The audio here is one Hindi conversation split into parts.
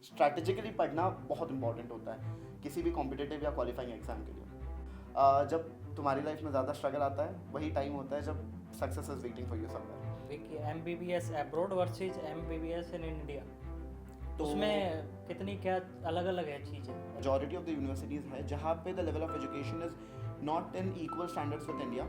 स्ट्रैटेजिकली पढ़ना बहुत इंपॉर्टेंट होता है किसी भी कॉम्पिटिटिव या क्वालिफाइंग एग्जाम के लिए। जब तुम्हारी लाइफ में ज़्यादा स्ट्रगल आता है वही टाइम होता है जब success is waiting for you somewhere. देखिए MBBS abroad versus MBBS in India, तो उसमें कितनी क्या अलग अलग है चीज़ें। मेजॉरिटी ऑफ द यूनिवर्सिटीज़ है जहाँ पे the level of education is not in equal standards with India.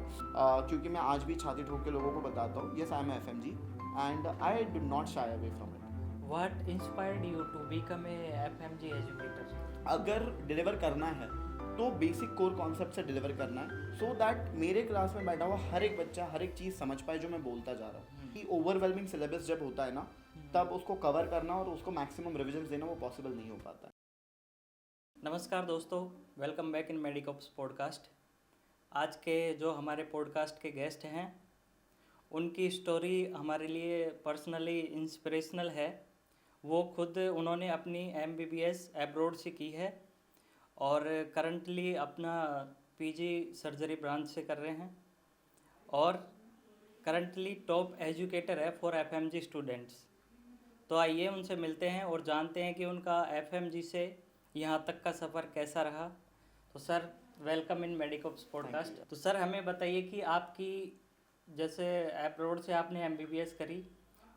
क्योंकि मैं आज भी छाती ठोक के लोगों को बताता हूँ yes I am FMG and I do not shy away from it. What inspired you to become a FMG educator? अगर डिलीवर करना है तो बेसिक कोर कॉन्सेप्ट से डिलीवर करना है सो दैट मेरे क्लास में बैठा हुआ हर एक बच्चा हर एक चीज़ समझ पाए जो मैं बोलता जा रहा हूँ। कि ओवरवेलमिंग सिलेबस जब होता है ना तब उसको कवर करना और उसको मैक्सिमम रिविजन देना वो पॉसिबल नहीं हो पाता है। नमस्कार दोस्तों, वेलकम बैक इन मेडिकॉप्स पॉडकास्ट। आज के जो हमारे पॉडकास्ट के गेस्ट हैं उनकी स्टोरी हमारे लिए पर्सनली इंस्पिरेशनल है। वो खुद उन्होंने अपनी MBBS अब्रॉड से की है और करंटली अपना PG सर्जरी ब्रांच से कर रहे हैं और करंटली टॉप एजुकेटर है फॉर FMG स्टूडेंट्स। तो आइए उनसे मिलते हैं और जानते हैं कि उनका FMG से यहाँ तक का सफ़र कैसा रहा। तो सर, वेलकम इन मेडिकॉप्स पॉडकास्ट। तो सर, हमें बताइए कि आपकी जैसे अब्रॉड से आपने MBBS करी,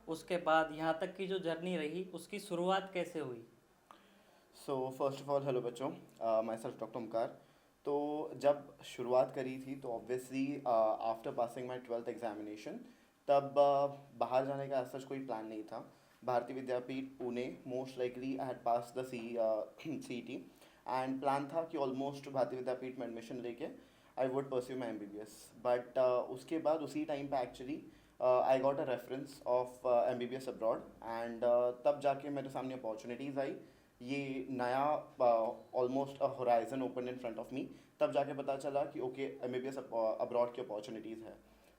उसके बाद यहाँ तक की जो जर्नी रही उसकी शुरुआत कैसे हुई? So first of all hello बच्चों, माई सेल्फ डॉक्टर ओमकार। तो जब शुरुआत करी थी तो ऑब्वियसली आफ्टर पासिंग माई 12th एग्जामिनेशन तब बाहर जाने का ऐसा कोई प्लान नहीं था। Bharatiya Vidyapeeth Pune most likely I had pass the CET and plan था कि ऑलमोस्ट भारतीय विद्यापीठ में एडमिशन लेके I would pursue my MBBS। But उसके बाद उसी टाइम पे actually I got a reference of MBBS abroad and तब जाके मेरे सामने अपॉर्चुनिटीज़ आई। ये नया almost a horizon open in front of me. तब जाके पता चला कि ओके MBBS अब्रॉड की अपॉर्चुनिटीज़ है।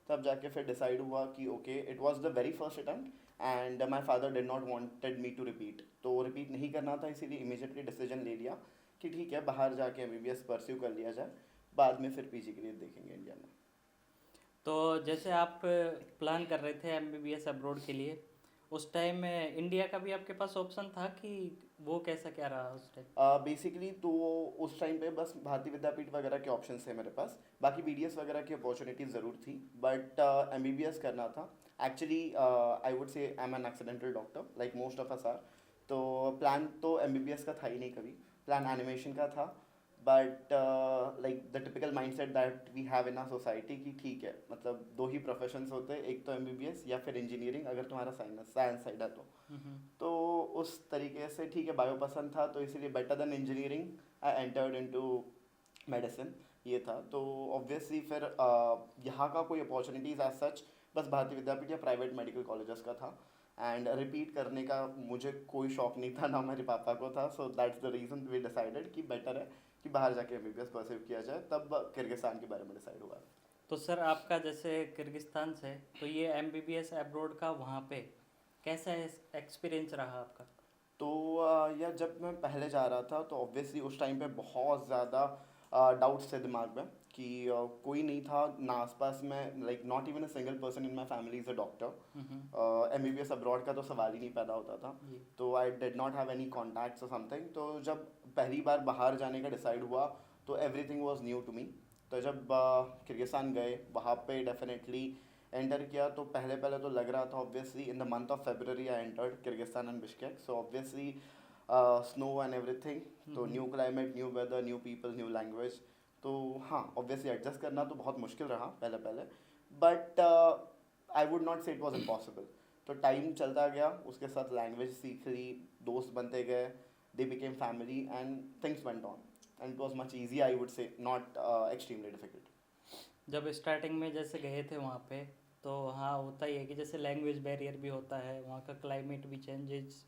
तब जाके फिर डिसाइड हुआ कि okay it was the very first attempt and my father did not wanted me to repeat, तो रिपीट नहीं करना था इसीलिए इमीडिएटली डिसीजन ले लिया कि ठीक है बाहर जाके MBBS परस्यू कर लिया जाए, बाद में फिर PG के लिए देखेंगे इंडिया में। तो जैसे आप प्लान कर रहे थे MBBS अब्रॉड के लिए, उस टाइम में इंडिया का भी आपके पास ऑप्शन था कि वो कैसा क्या रहा उस टाइम? बेसिकली तो उस टाइम पे बस भारतीय विद्यापीठ वगैरह के ऑप्शंस थे मेरे पास, बाकी BDS वगैरह की अपॉर्चुनिटीज़ ज़रूर थी बट MBBS करना था। Actually I would say I am an accidental doctor like most of us are. तो प्लान तो MBBS का था ही नहीं कभी, प्लान एनिमेशन का था। But like the typical mindset that we have in our society कि ठीक है मतलब दो ही प्रोफेशंस होते हैं, एक तो MBBS या फिर इंजीनियरिंग अगर तुम्हारा साइंस साइड है तो उस तरीके से ठीक है बायो पसंद था तो इसीलिए better than engineering I entered into medicine ये था। तो ऑब्वियसली फिर यहाँ का कोई अपॉर्चुनिटीज़ एज सच बस भारतीय विद्यापीठ या प्राइवेट मेडिकल कॉलेजेस का था एंड रिपीट करने का मुझे कोई शौक नहीं था ना मेरे पापा को था। So that's the reason we decided कि बेटर है कि बाहर जाके MBBS परस्यू किया जाए। तब किर्गिस्तान के बारे में डिसाइड हुआ। तो सर, आपका जैसे किर्गिस्तान से तो ये MBBS अब्रॉड का वहाँ पे कैसा एक्सपीरियंस रहा आपका? तो यार जब मैं पहले जा रहा था तो ऑब्वियसली उस टाइम पे बहुत ज़्यादा डाउट्स थे दिमाग में कि कोई नहीं था ना आसपास में, like not even a single person in my family is a doctor. MBBS abroad का तो सवाल ही नहीं पैदा होता था। जी। तो I did not have any contacts और समथिंग। तो जब पहली बार बाहर जाने का डिसाइड हुआ तो everything was new to me. तो जब किर्गिस्तान गए वहाँ पे डेफिनेटली एंटर किया तो पहले पहले तो लग रहा था obviously in the month of February I entered Kyrgyzstan and Bishkek. So obviously snow and everything, तो new climate new weather new people new language. तो हाँ ऑब्वियसली एडजस्ट करना तो बहुत मुश्किल रहा पहले पहले बट आई वुड नॉट से इट वॉज इम्पॉसिबल। तो टाइम चलता गया उसके साथ लैंग्वेज सीख ली, दोस्त बनते गए, they became family and things went on and it was much easy I would से, नॉट एक्सट्रीमली डिफिकल्ट। जब स्टार्टिंग में जैसे गए थे वहाँ पे, तो हाँ होता ही है कि जैसे लैंग्वेज बैरियर भी होता है, वहाँ का क्लाइमेट भी चेंजेस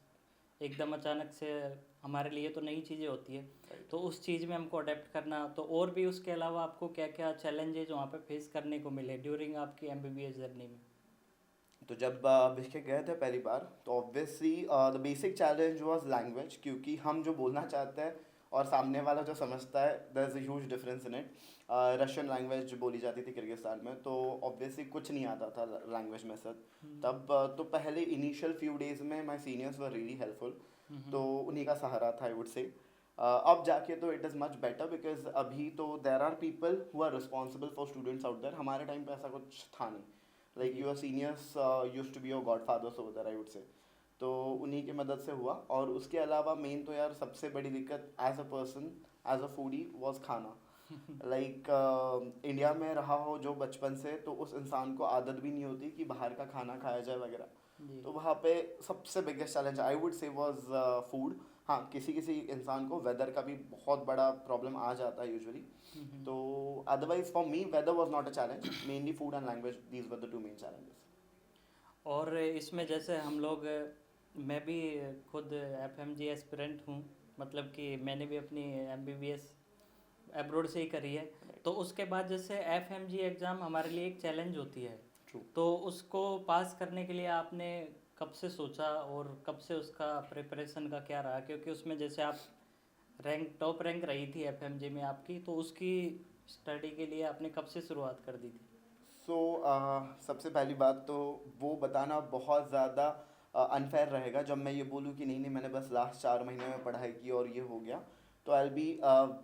एकदम अचानक से हमारे लिए तो नई चीज़ें होती है। Right. तो उस चीज़ में हमको अडेप्ट करना, तो और भी उसके अलावा आपको क्या क्या चैलेंजेज वहाँ पे फेस करने को मिले ड्यूरिंग आपकी MBBS जर्नी में? तो जब बिश्केक गए थे पहली बार तो obviously the basic challenge was language, क्योंकि हम जो बोलना चाहते हैं और सामने वाला जो समझता है there is a huge difference in it. Russian language बोली जाती थी किर्गिस्तान में तो ऑब्वियसली कुछ नहीं आता था लैंग्वेज में सर। तब तो पहले इनिशियल फ्यू डेज़ में my seniors were really helpful. तो उन्हीं का सहारा था आई वुड से। अब जाके तो it is much better because अभी तो there are people who are responsible for students out there. हमारे टाइम पे ऐसा कुछ था नहीं, लाइक जी। Your seniors used to be your godfathers over there I would say. तो उन्हीं की मदद से हुआ। और उसके अलावा मेन तो यार सबसे बड़ी दिक्कत as a person, as a foodie, was खाना। लाइक इंडिया में रहा हो जो बचपन से, तो उस इंसान को आदत भी नहीं होती कि बाहर का खाना खाया जाए वगैरह। जी। तो वहाँ पे सबसे बिगेस्ट चैलेंज आई वुड से वाज फूड। हाँ, किसी किसी इंसान को वेदर का भी बहुत बड़ा प्रॉब्लम आ जाता है यूजुअली। तो otherwise for me whether was not a challenge, mainly food and language, these were the two main challenges. और इसमें जैसे हम लोग, मैं भी खुद एफएमजी एस्पिरेंट हूँ, मतलब कि मैंने भी अपनी एमबीबीएस अब्रोड से ही करी है। तो उसके बाद जैसे एफएमजी एग्ज़ाम हमारे लिए एक चैलेंज होती है, ट्रू। तो उसको पास करने के लिए आपने कब से सोचा और कब से उसका प्रिपरेशन का क्या रहा? क्योंकि उसमें जैसे आप टॉप रैंक रही थी एफएमजी में आपकी, तो उसकी स्टडी के लिए आपने कब से शुरुआत कर दी थी? सो सबसे पहली बात तो वो बताना बहुत ज़्यादा अनफेयर रहेगा जब मैं ये बोलूँ कि नहीं नहीं मैंने बस लास्ट 4 महीने में पढ़ाई की और ये हो गया। तो I be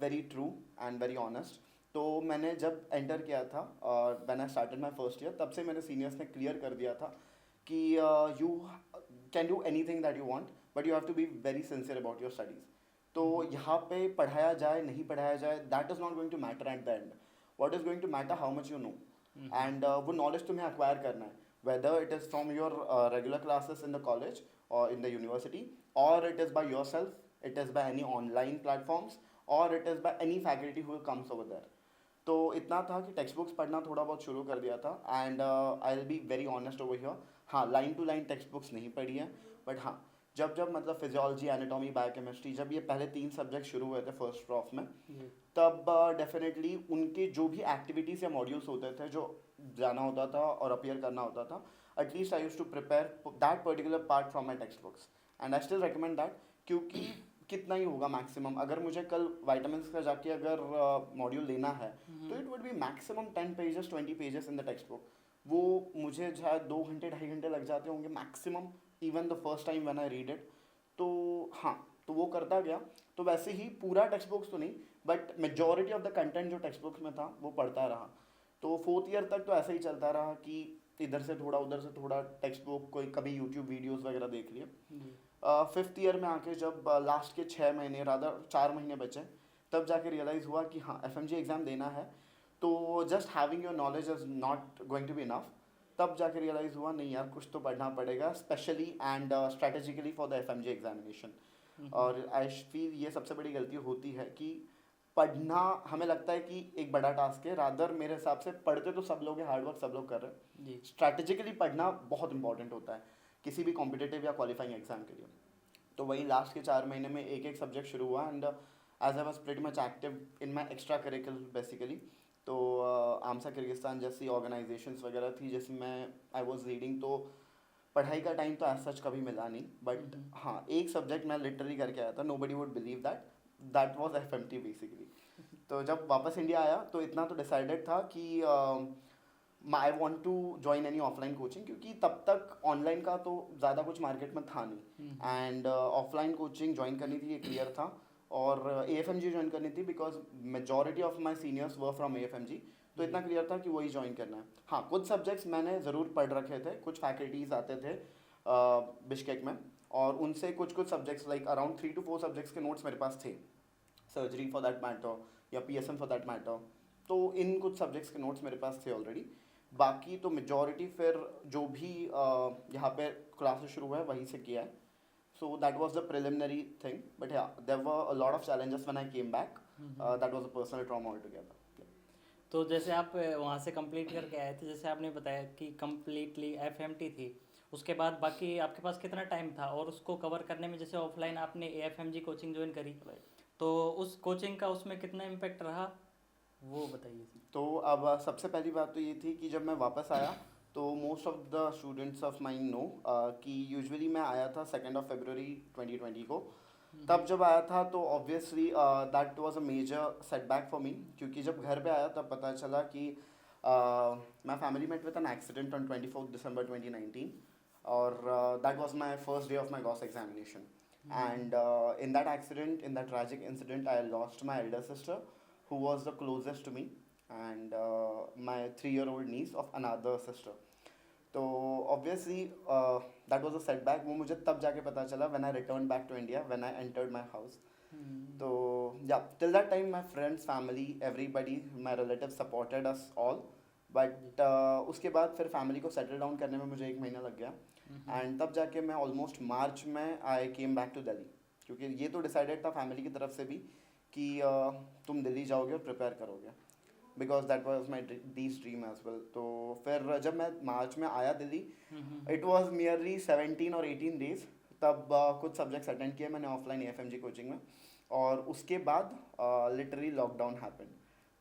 very true and very honest. तो मैंने जब एंटर किया था और when I started my first year, तब से मैंने सीनियर्स ने क्लियर कर दिया था कि you can do anything that you want, but you have to be very sincere about your studies. तो यहाँ पे पढ़ाया जाए नहीं पढ़ाया जाए, that is not going to matter at the end. What is going to matter how much you know. And वो नॉलेज तुम्हें अक्वायर करना है, whether it is from your regular classes in the college और इन द यूनिवर्सिटी, और it is by yourself, it is by any online platforms, और it is by any faculty who comes over there. तो इतना था कि टेक्स्ट बुक्स पढ़ना थोड़ा बहुत शुरू कर दिया था। And I will be very honest over here, हाँ line to line text books नहीं पढ़ी है, बट हाँ जब जब मतलब फिजियोलॉजी, एनाटॉमी, बायोकेमिस्ट्री, जब ये पहले 3 सब्जेक्ट शुरू हुए थे फर्स्ट प्रॉफ में, जी। तब डेफिनेटली उनके जो भी एक्टिविटीज़ या मॉड्यूल्स होते थे जो जाना होता था और अपियर करना होता था, at least I use to prepare that particular part from my textbooks, and I still recommend that. क्योंकि कितना ही होगा मैक्सिमम, अगर मुझे कल वाइटामिन का जाके अगर मॉड्यूल लेना है तो it would be maximum 10 pages 20 pages in the text book. वो मुझे शायद 2 घंटे 2.5 घंटे लग जाते होंगे maximum, even the first time when I read it. तो हाँ, तो वो करता गया। तो वैसे ही पूरा टेक्स्ट बुक्स तो नहीं, but majority of the content जो टेक्स्ट बुक्स में था वो पढ़ता रहा। तो 4th ईयर तक तो ऐसे ही चलता रहा कि इधर से थोड़ा उधर से थोड़ा टेक्स्ट बुक, कोई कभी यूट्यूब वीडियोस वगैरह देख लिए। जी। 5th ईयर में आके जब लास्ट के 6 महीने, रादर 4 महीने बचे, तब जाके रियलाइज़ हुआ कि हाँ एफएमजी एग्ज़ाम देना है, तो just having your knowledge is not going to be enough. तब जाके रियलाइज़ हुआ नहीं यार कुछ तो पढ़ना पड़ेगा, specially and strategically for the FMG examination. और आई फील ये सबसे बड़ी गलती होती है कि पढ़ना हमें लगता है कि एक बड़ा टास्क है, रादर मेरे हिसाब से पढ़ते तो सब लोग हैं, हार्डवर्क सब लोग कर रहे हैं, जी। स्ट्रैटेजिकली पढ़ना बहुत इंपॉर्टेंट होता है किसी भी कॉम्पिटिटिव या क्वालिफाइंग एग्जाम के लिए। तो वही लास्ट के 4 महीने में एक एक सब्जेक्ट शुरू हुआ, and as I was pretty much active in my extra curricular basically. तो आमसा किर्गिस्तान जैसी ऑर्गेनाइजेशंस वगैरह थी जिसमें आई वॉज रीडिंग, तो पढ़ाई का टाइम तो एज सच कभी मिला नहीं, बट हाँ एक सब्जेक्ट मैं लिटरली करके आया था, nobody would believe that, that was FMT basically. तो जब वापस इंडिया आया तो इतना तो डिसाइडेड था कि I want to join any offline coaching, क्योंकि तब तक ऑनलाइन का तो ज़्यादा कुछ मार्केट में था नहीं, एंड ऑफलाइन कोचिंग ज्वाइन करनी थी, ये क्लियर था। और AFMG ज्वाइन करनी थी because majority of my seniors were from AFMG। तो इतना क्लियर था कि वही ज्वाइन करना है। हाँ कुछ सब्जेक्ट्स मैंने ज़रूर पढ़ रखे थे, कुछ फैकल्टीज़ आते थे बिश्केक में, और उनसे कुछ कुछ subjects like around 3 to 4 subjects के नोट्स मेरे पास थे, सर्जरी फॉर दैट मैटर या PSM फॉर दैट मैटर। तो इन कुछ सब्जेक्ट्स के नोट्स मेरे पास थे ऑलरेडी। बाकी तो मेजॉरिटी फिर जो भी यहाँ पे क्लासेस शुरू हुआ है वहीं से किया है। So that was the preliminary thing, but yeah there were a lot of challenges when I came back, that was a personal trauma all together. तो जैसे आप वहाँ से कंप्लीट करके आए थे, जैसे आपने बताया कि कम्प्लीटली एफएमटी थी, उसके बाद बाकी आपके पास कितना टाइम था और उसको कवर करने में? जैसे ऑफलाइन आपने एएफएमजी कोचिंग ज्वाइन करी, तो उस कोचिंग का उसमें कितना इम्पेक्ट रहा, वो बताइए। तो अब सबसे पहली बात तो ये थी कि जब मैं वापस आया तो most of the students of mine know कि यूजुअली मैं आया था 2 फरवरी 2020 को। तब जब आया था तो obviously that was a major setback for me, क्योंकि जब घर पे आया तब पता चला कि my family met with an accident on 24 December 2019, और that was my first day of my गॉस examination. And in that accident, in that tragic incident, I lost my elder sister, who was the closest to me, and my 3-year-old niece of another sister. तो obviously that was a setback. वो मुझे तब जाके पता चला when I return back to India, when I entered my house. तो या till that time my friends, family, everybody, my relative supported us all. But उसके बाद फिर फैमिली को सेटल डाउन करने में मुझे 1 महीना लग गया. एंड तब जाके मैं ऑलमोस्ट मार्च में आई केम बैक टू दिल्ली, क्योंकि ये तो डिसाइडेड था फैमिली की तरफ से भी कि तुम दिल्ली जाओगे और प्रिपेयर करोगे, बिकॉज दैट वॉज माई डीज ड्रीम एज वेल. तो फिर जब मैं मार्च में आया दिल्ली, इट वॉज नियरली 17 और 18 डेज. तब कुछ सब्जेक्ट्स अटेंड किए मैंने ऑफलाइन AFMG कोचिंग में. और उसके बाद लिटरली लॉकडाउन हैपन.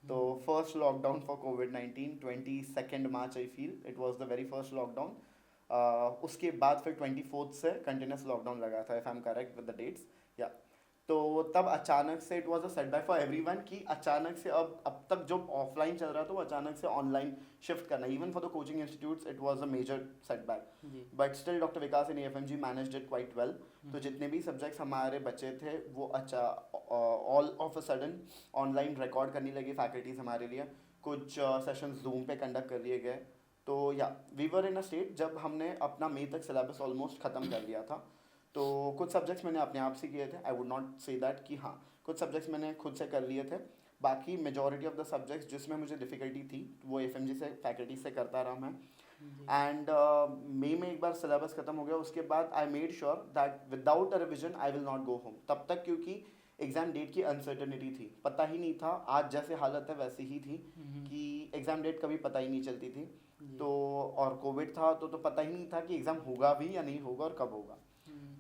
तो फर्स्ट लॉकडाउन फॉर कोविड-19, 22 March I feel it was the very first lockdown. उसके बाद फिर 24 से कंटिन्यूस लॉकडाउन लगा था, if I am correct with the dates. या तो तब अचानक से it was a setback for everyone कि अचानक से अब तक जो ऑफलाइन चल रहा था वो अचानक से ऑनलाइन शिफ्ट करना. Even for the coaching institutes it was a major setback. But still doctor Vikas in AFMG managed it quite well. तो जितने भी सब्जेक्ट्स हमारे बचे थे वो all of a sudden online record करने लगे फैकल्टीज हमारे लिए. कुछ सेशंस जूम पे कंडक्ट कर लिए गए. तो या we were in a state जब हमने अपना मई तक सिलेबस ऑलमोस्ट ख़त्म कर लिया था. तो कुछ सब्जेक्ट्स मैंने अपने आप से किए थे, I would not say that कि हाँ, कुछ सब्जेक्ट्स मैंने खुद से कर लिए थे. बाकी मेजॉरिटी ऑफ द सब्जेक्ट्स जिसमें मुझे डिफ़िकल्टी थी वो AFMG से फैकल्टी से करता रहा मैं. एंड मई में एक बार सिलेबस खत्म हो गया, उसके बाद I made sure that without a revision I will not go home. तब तक क्योंकि एग्ज़ाम डेट की अनसर्टनिटी थी, पता ही नहीं था. आज जैसे हालत है वैसी ही थी कि एग्ज़ाम डेट कभी पता ही नहीं चलती थी. तो और कोविड था तो पता ही नहीं था कि एग्ज़ाम होगा भी या नहीं होगा और कब होगा.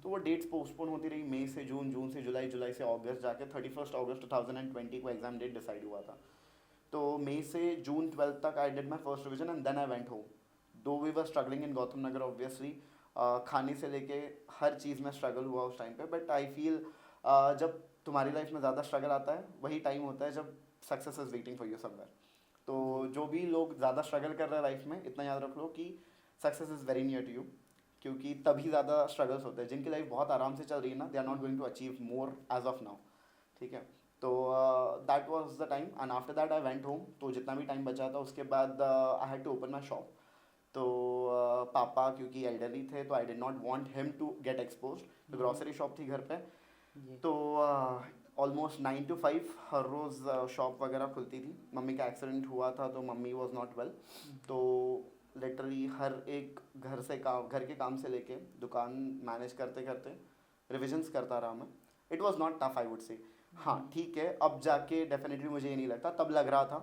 तो वो डेट्स पोस्टपोन होती रही. मई से जून, जून से जुलाई, जुलाई से अगस्त, जाके 31 अगस्त 2020 को एग्ज़ाम डेट डिसाइड हुआ था. तो मई से जून 12 तक I did my first revision and then I went home. Though we were struggling in Gautam Nagar obviously. खाने से लेके हर चीज़ में स्ट्रगल हुआ उस टाइम पे. बट आई फील जब तुम्हारी लाइफ में ज़्यादा स्ट्रगल आता है वही टाइम होता है जब success is waiting for you somewhere. तो जो भी लोग ज़्यादा स्ट्रगल कर रहे हैं लाइफ में, इतना याद रख लो कि success is very near to you. क्योंकि तभी ज़्यादा स्ट्रगल्स होते हैं. जिनकी लाइफ बहुत आराम से चल रही है ना, they are not going to achieve more as of now. ठीक है. तो that was the time and after that I went home. तो जितना भी टाइम बचा था उसके बाद I had to open my shop. तो पापा क्योंकि एल्डरली थे तो I did not want him to get expose. तो ग्रॉसरी शॉप थी घर पे. तो ऑलमोस्ट 9 to 5 हर रोज़ शॉप वगैरह खुलती थी. मम्मी का एक्सीडेंट हुआ था तो मम्मी वॉज नॉट वेल. तो लिटरली हर एक घर के काम से लेके दुकान मैनेज करते करते रिविजन्स करता रहा मैं. It was not tough I would से. हाँ ठीक है, अब जाके डेफिनेटली मुझे ये नहीं लगता, तब लग रहा था.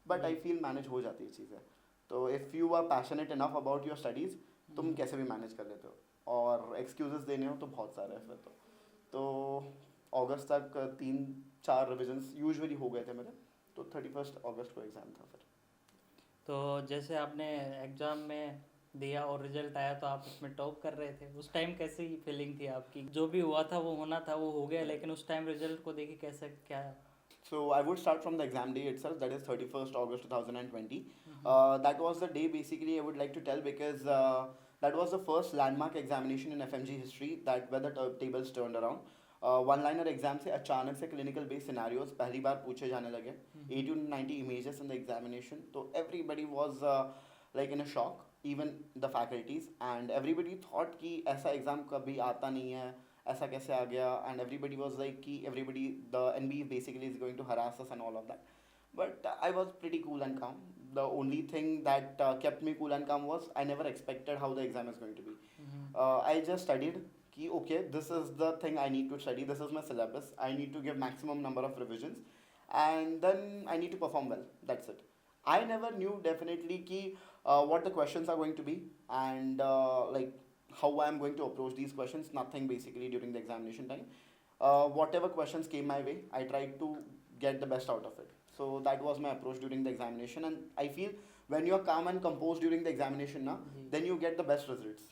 बट आई फील मैनेज हो जाती है चीज़ें. तो if you are passionate enough about your studies, तुम कैसे भी मैनेज कर लेते हो. और एक्सक्यूजेस देने हो तो बहुत सारे हैं फिर. तो अगस्त तक 3-4 रिविजन्स यूजुअली हो गए थे मेरे. तो 31 अगस्त को एग्ज़ाम था फिर. तो जैसे आपने एग्ज़ाम में दिया और रिजल्ट आया तो आप उसमें टॉप कर रहे थे, उस टाइम कैसी फीलिंग थी आपकी? जो भी हुआ था वो होना था, वो हो गया, लेकिन उस टाइम रिजल्ट को देखे कैसे क्या? So I would start from the exam day itself, that is 31st August 2020. That was the day basically I would like to tell because that was the first landmark examination in FMG history that where the tables turned around. One liner exam से अचानक से clinical based scenarios पहली बार पूछे जाने लगे. 80 to 90 images in the examination. तो everybody was like in a shock, even the faculties, and everybody thought कि ऐसा exam कभी आता नहीं है, ऐसा कैसे आ गया. एंड एवरीबडी वॉज लाइक कि everybody the NB basically is going to harass us and all of that. But I was pretty cool and calm. The only thing that kept me cool and calm was I never expected how the exam is going to be. I just studied कि okay this is the thing I need to study, this is my syllabus, I need to give maximum number of revisions and then I need to perform well. That's it. I never knew definitely ki what the questions are going to be and like how I am going to approach these questions. Nothing basically during the examination time. Whatever questions came my way, I tried to get the best out of it. So that was my approach during the examination, and I feel when you are calm and composed during the examination, then you get the best results.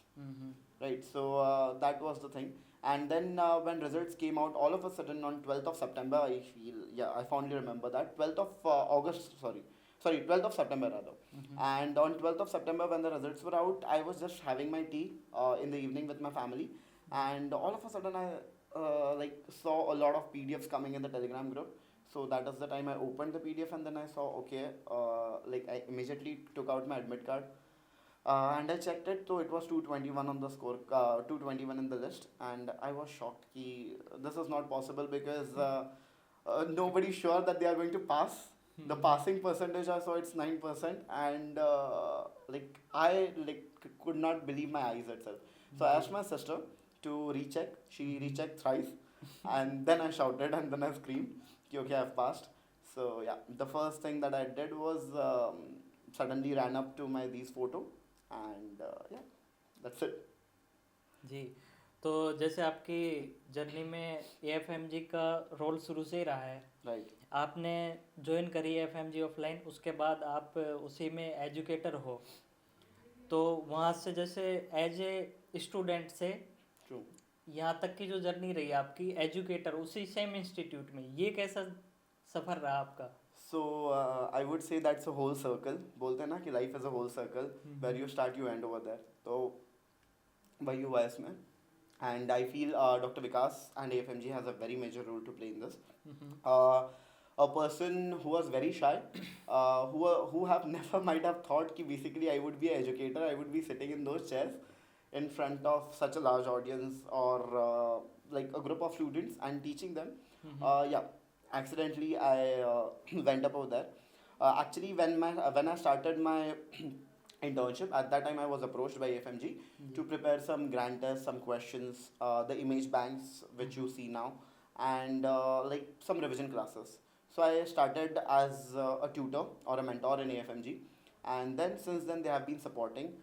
Right. So that was the thing. And then when results came out, all of a sudden on 12th of September, I fondly remember that 12th of August, sorry 12th of September rather. And on 12th of September when the results were out, I was just having my tea in the evening with my family, and all of a sudden I like saw a lot of PDFs coming in the Telegram group. So that is the time I opened the PDF, and then I saw, okay, like I immediately took out my admit card, and I checked it. So it was 221 on the score, 221 in the list, and I was shocked. Ki, this is not possible because nobody's sure that they are going to pass. The passing percentage I saw, it's 9%, and like I like could not believe my eyes itself. So I asked my sister to recheck. She rechecked thrice, and then I shouted and then I screamed, "Ki, okay, I've passed." So yeah, the first thing that I did was suddenly ran up to my these photo, and yeah, that's it. जी। तो जैसे आपकी जर्नी में एएफएमजी का रोल शुरू से ही रहा है, Right. आपने ज्वाइन करी एएफएमजी ऑफलाइन, उसके बाद आप उसी में एजुकेटर हो, तो वहाँ से जैसे एज ए स्टूडेंट से True. यहाँ तक की जो जर्नी रही आपकी एजुकेटर उसी सेम इंस्टीट्यूट में, ये कैसा सफ़र रहा आपका? So I would say that's a whole circle. बोलते हैं ना कि life is a whole circle. Where you start, you end over there. तो वही हुआ इसमें. And I feel Dr. Vikas and AFMG has a very major role to play in this. Uh, a person who was very shy, who have never might have thought कि basically I would be an educator, I would be sitting in those chairs in front of such a large audience, or like a group of students and teaching them. Yeah, accidentally I went up over there. Actually, when I started my internship, at that time I was approached by FMG to prepare some grand tests, some questions, the image banks which you see now, and like some revision classes. So I started as a tutor or a mentor in AFMG, and then since then they have been supporting.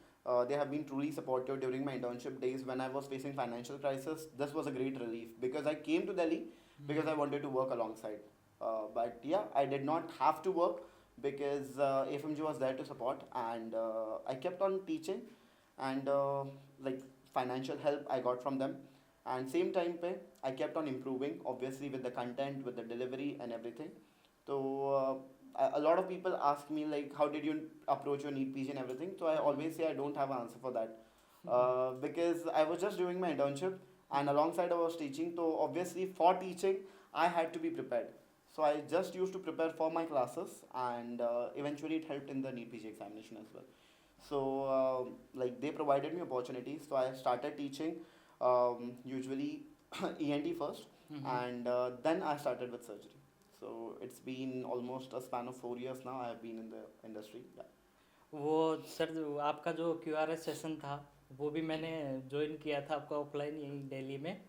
They have been truly supportive during my internship days when I was facing financial crisis. This was a great relief because I came to Delhi because I wanted to work alongside. But yeah, I did not have to work because AFMG was there to support, and I kept on teaching, and like financial help I got from them, and same time pe I kept on improving, obviously with the content, with the delivery and everything. So a lot of people ask me like, how did you approach your NEET PG and everything? So I always say I don't have an answer for that, because I was just doing my internship and alongside I was teaching. So obviously for teaching I had to be prepared. So I just used to prepare for my classes, and eventually it helped in the NEET PG examination as well. So like they provided me opportunities, so I started teaching, usually ENT first, and then I started with surgery. So it's been almost a span of 4 years now. I have been in the industry. Yeah. वो सर जो आपका जो क्यूआरएस सेशन था वो भी मैंने ज्वाइन किया था आपका ऑफलाइन यहीं दिल्ली में।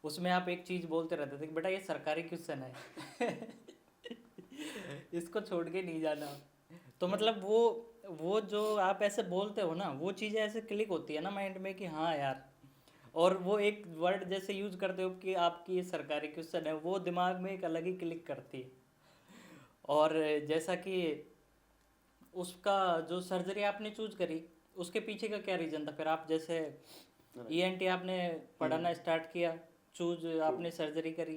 उसमें आप एक चीज़ बोलते रहते थे कि बेटा ये सरकारी क्वेश्चन है इसको छोड़ के नहीं जाना। तो मतलब वो जो आप ऐसे बोलते हो ना, वो चीज़ें ऐसे क्लिक होती है ना माइंड में कि हाँ यार, और वो एक वर्ड जैसे यूज करते हो कि आपकी ये सरकारी क्वेश्चन है, वो दिमाग में एक अलग ही क्लिक करती है। और जैसा कि उसका जो सर्जरी आपने चूज करी उसके पीछे का क्या रीज़न था? फिर आप जैसे ईएनटी आपने पढ़ाना स्टार्ट किया, चूज आपने सर्जरी करी,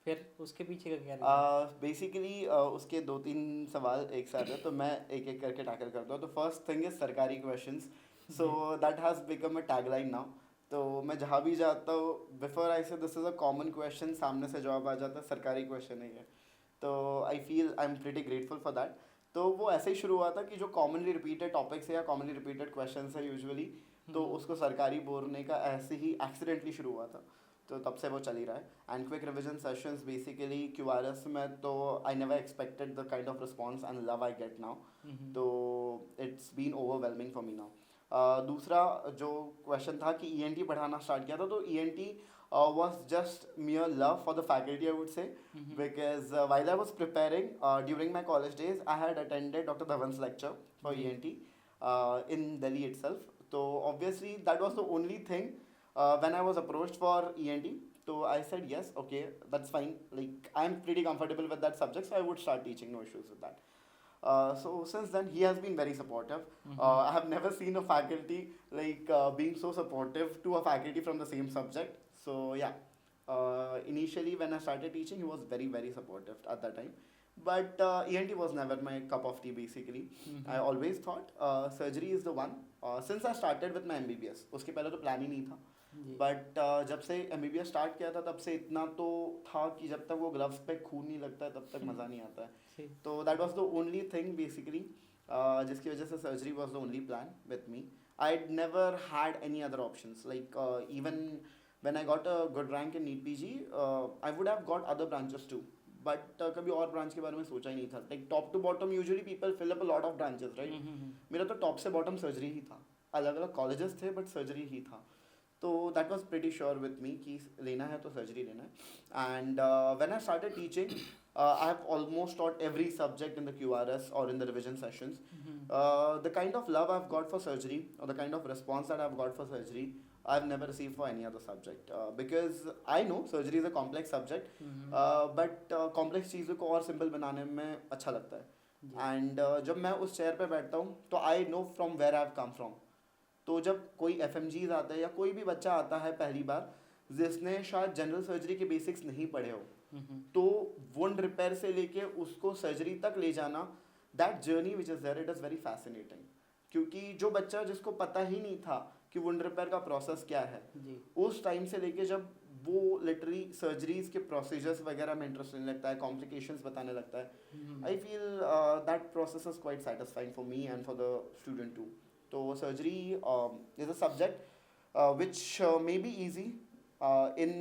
फिर उसके पीछे का क्या रीज़न? बेसिकली उसके 2-3 सवाल एक साथ है, तो मैं एक एक करके टैकल करता हूँ। तो फर्स्ट थिंग इज सरकारी questions, so that has become a tagline now. तो मैं जहाँ भी जाता हूँ, बिफोर आई से this is a common question, सामने से जवाब आ जाता है सरकारी क्वेश्चन नहीं है। तो I feel I am pretty grateful for that. तो वो ऐसे ही शुरू हुआ था कि जो कॉमनली रिपीटेड टॉपिक्स है या कॉमनली रिपीटेड क्वेश्चन है यूजुअली, तो उसको सरकारी बोलने का ऐसे ही एक्सीडेंटली शुरू हुआ था। तो तब से वो चल ही रहा है। And quick revision sessions basically QRS में, तो I never expected the kind of response and love I get now, तो it's been overwhelming for me now. दूसरा जो क्वेश्चन था कि ईएनटी पढ़ाना स्टार्ट किया था, तो ENT was just mere love for the faculty, I would say, because while I was preparing during my college days, I had attended Dr. Dhawan's lecture for ENT in Delhi itself. So obviously that was the only thing when I was approached for ENT. So I said yes, okay, that's fine. Like I'm pretty comfortable with that subject, so I would start teaching, no issues with that. So since then he has been very supportive. I have never seen a faculty like being so supportive to a faculty from the same subject. So yeah, initially when I started teaching, he was very very supportive at that time. But ENT was never my cup of tea basically. I always thought surgery is the one. Since I started with my MBBS, उसके पहले तो plan ही नहीं था. जी बट जब से एमबीबीएस स्टार्ट किया था तब से इतना तो था कि जब तक वो ग्लव्स पे खून नहीं लगता है तब तक मज़ा नहीं आता है. जी तो that was the only thing basically जिसकी वजह से surgery was the only plan with me. I never had any other options like even when I got a good rank in NEET PG, I would have got other branches too. But कभी और ब्रांच के बारे में सोचा ही नहीं था. Like top to bottom usually people fill up a lot of branches right. मेरा तो टॉप से बॉटम सर्जरी ही था. अलग अलग कॉलेजेस थे बट सर्जरी ही था. तो that was pretty sure with me कि लेना है तो सर्जरी लेना है. And when I started teaching I have almost taught every subject in the QRS or in the revision sessions. The kind of love I've got for surgery or the kind of response that I've got for surgery, I've never received for any other subject. Because I know surgery is a complex subject, but complex चीज़ों को और simple बनाने में अच्छा लगता है. एंड जब मैं उस चेयर पे बैठता हूँ तो I know from where I have come from. तो जब कोई एफ आता है या कोई भी बच्चा आता है पहली बार जिसने शायद जनरल सर्जरी के बेसिक्स नहीं पढ़े हो, तो वुंड रिपेयर से लेके उसको सर्जरी तक ले जाना, that journey which is there, it is very fascinating. क्योंकि जो बच्चा जिसको पता ही नहीं था कि वुंड रिपेयर का प्रोसेस क्या है, उस टाइम से लेके जब वो लिटरली सर्जरीज के प्रोसीजर्स वगैरह में इंटरेस्ट लेने लगता है, कॉम्प्लिकेशंस बताने लगता है, I feel that process is quite satisfying for me and for the student too. तो surgery is a subject which may be easy in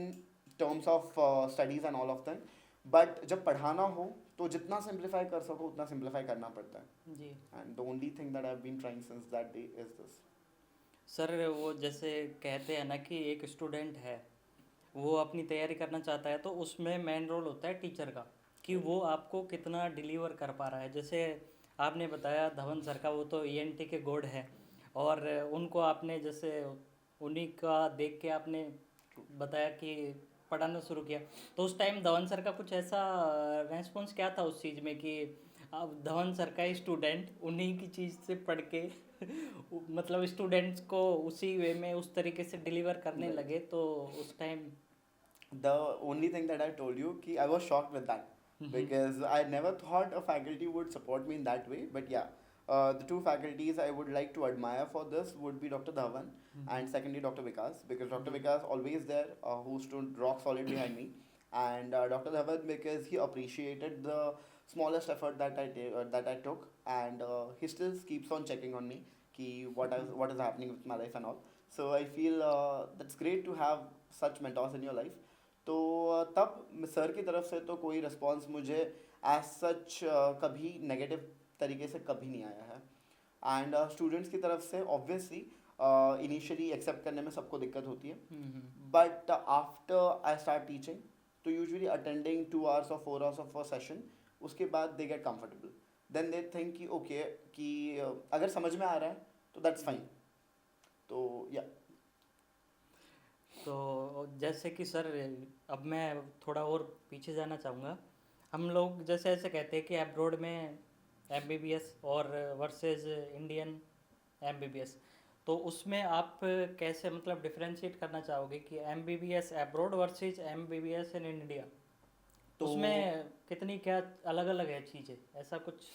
terms of studies and all of them, but जब पढ़ाना हो तो जितना सिंप्लीफाई कर सको उतना सिंप्लीफाई करना पड़ता है. जी and the only thing that I have been trying since that day is this. Sir, वो जैसे कहते हैं ना कि एक स्टूडेंट है, वो अपनी तैयारी करना चाहता है, तो उसमें मेन रोल होता है टीचर का कि वो आपको कितना डिलीवर कर पा रहा है. जैसे आपने बताया धवन सर का, वो तो ईएनटी के गॉड है, और उनको आपने जैसे उन्हीं का देख के आपने बताया कि पढ़ाना शुरू किया. तो उस टाइम धवन सर का कुछ ऐसा रेस्पॉन्स क्या था उस चीज़ में कि अब धवन सर का ही स्टूडेंट उन्हीं की चीज़ से पढ़ के मतलब स्टूडेंट्स को उसी वे में उस तरीके से डिलीवर करने लगे, तो उस time The only thing that I told you कि I was shocked with that because I never thought a faculty would support me in that way. But yeah, the two faculties I would like to admire for this would be Dr. Dhawan and secondly Dr. Vikas, because Dr. Vikas always there, who stood rock solid behind me, and Dr. Dhawan because he appreciated the smallest effort that I took, and he still keeps on checking on me कि what is happening with my life and all. So I feel that's great to have such mentors in your life. तो तब सर की तरफ से तो कोई रिस्पॉन्स मुझे एज सच कभी नेगेटिव तरीके से कभी नहीं आया है. एंड स्टूडेंट्स की तरफ से ऑब्वियसली इनिशियली एक्सेप्ट करने में सबको दिक्कत होती है, but after I start teaching तो यूजुअली अटेंडिंग 2 hours और 4 hours ऑफ अ सेशन, उसके बाद they get comfortable. Then they think कि ओके कि अगर समझ में आ रहा है तो दैट्स फाइन. तो या तो जैसे कि सर, अब मैं थोड़ा और पीछे जाना चाहूँगा. हम लोग जैसे ऐसे कहते हैं कि अब्रॉड में एमबीबीएस और वर्सेस इंडियन एमबीबीएस, तो उसमें आप कैसे मतलब डिफरेंशिएट करना चाहोगे कि MBBS abroad versus MBBS in India, तो उसमें कितनी क्या अलग अलग है चीज़ें, ऐसा कुछ?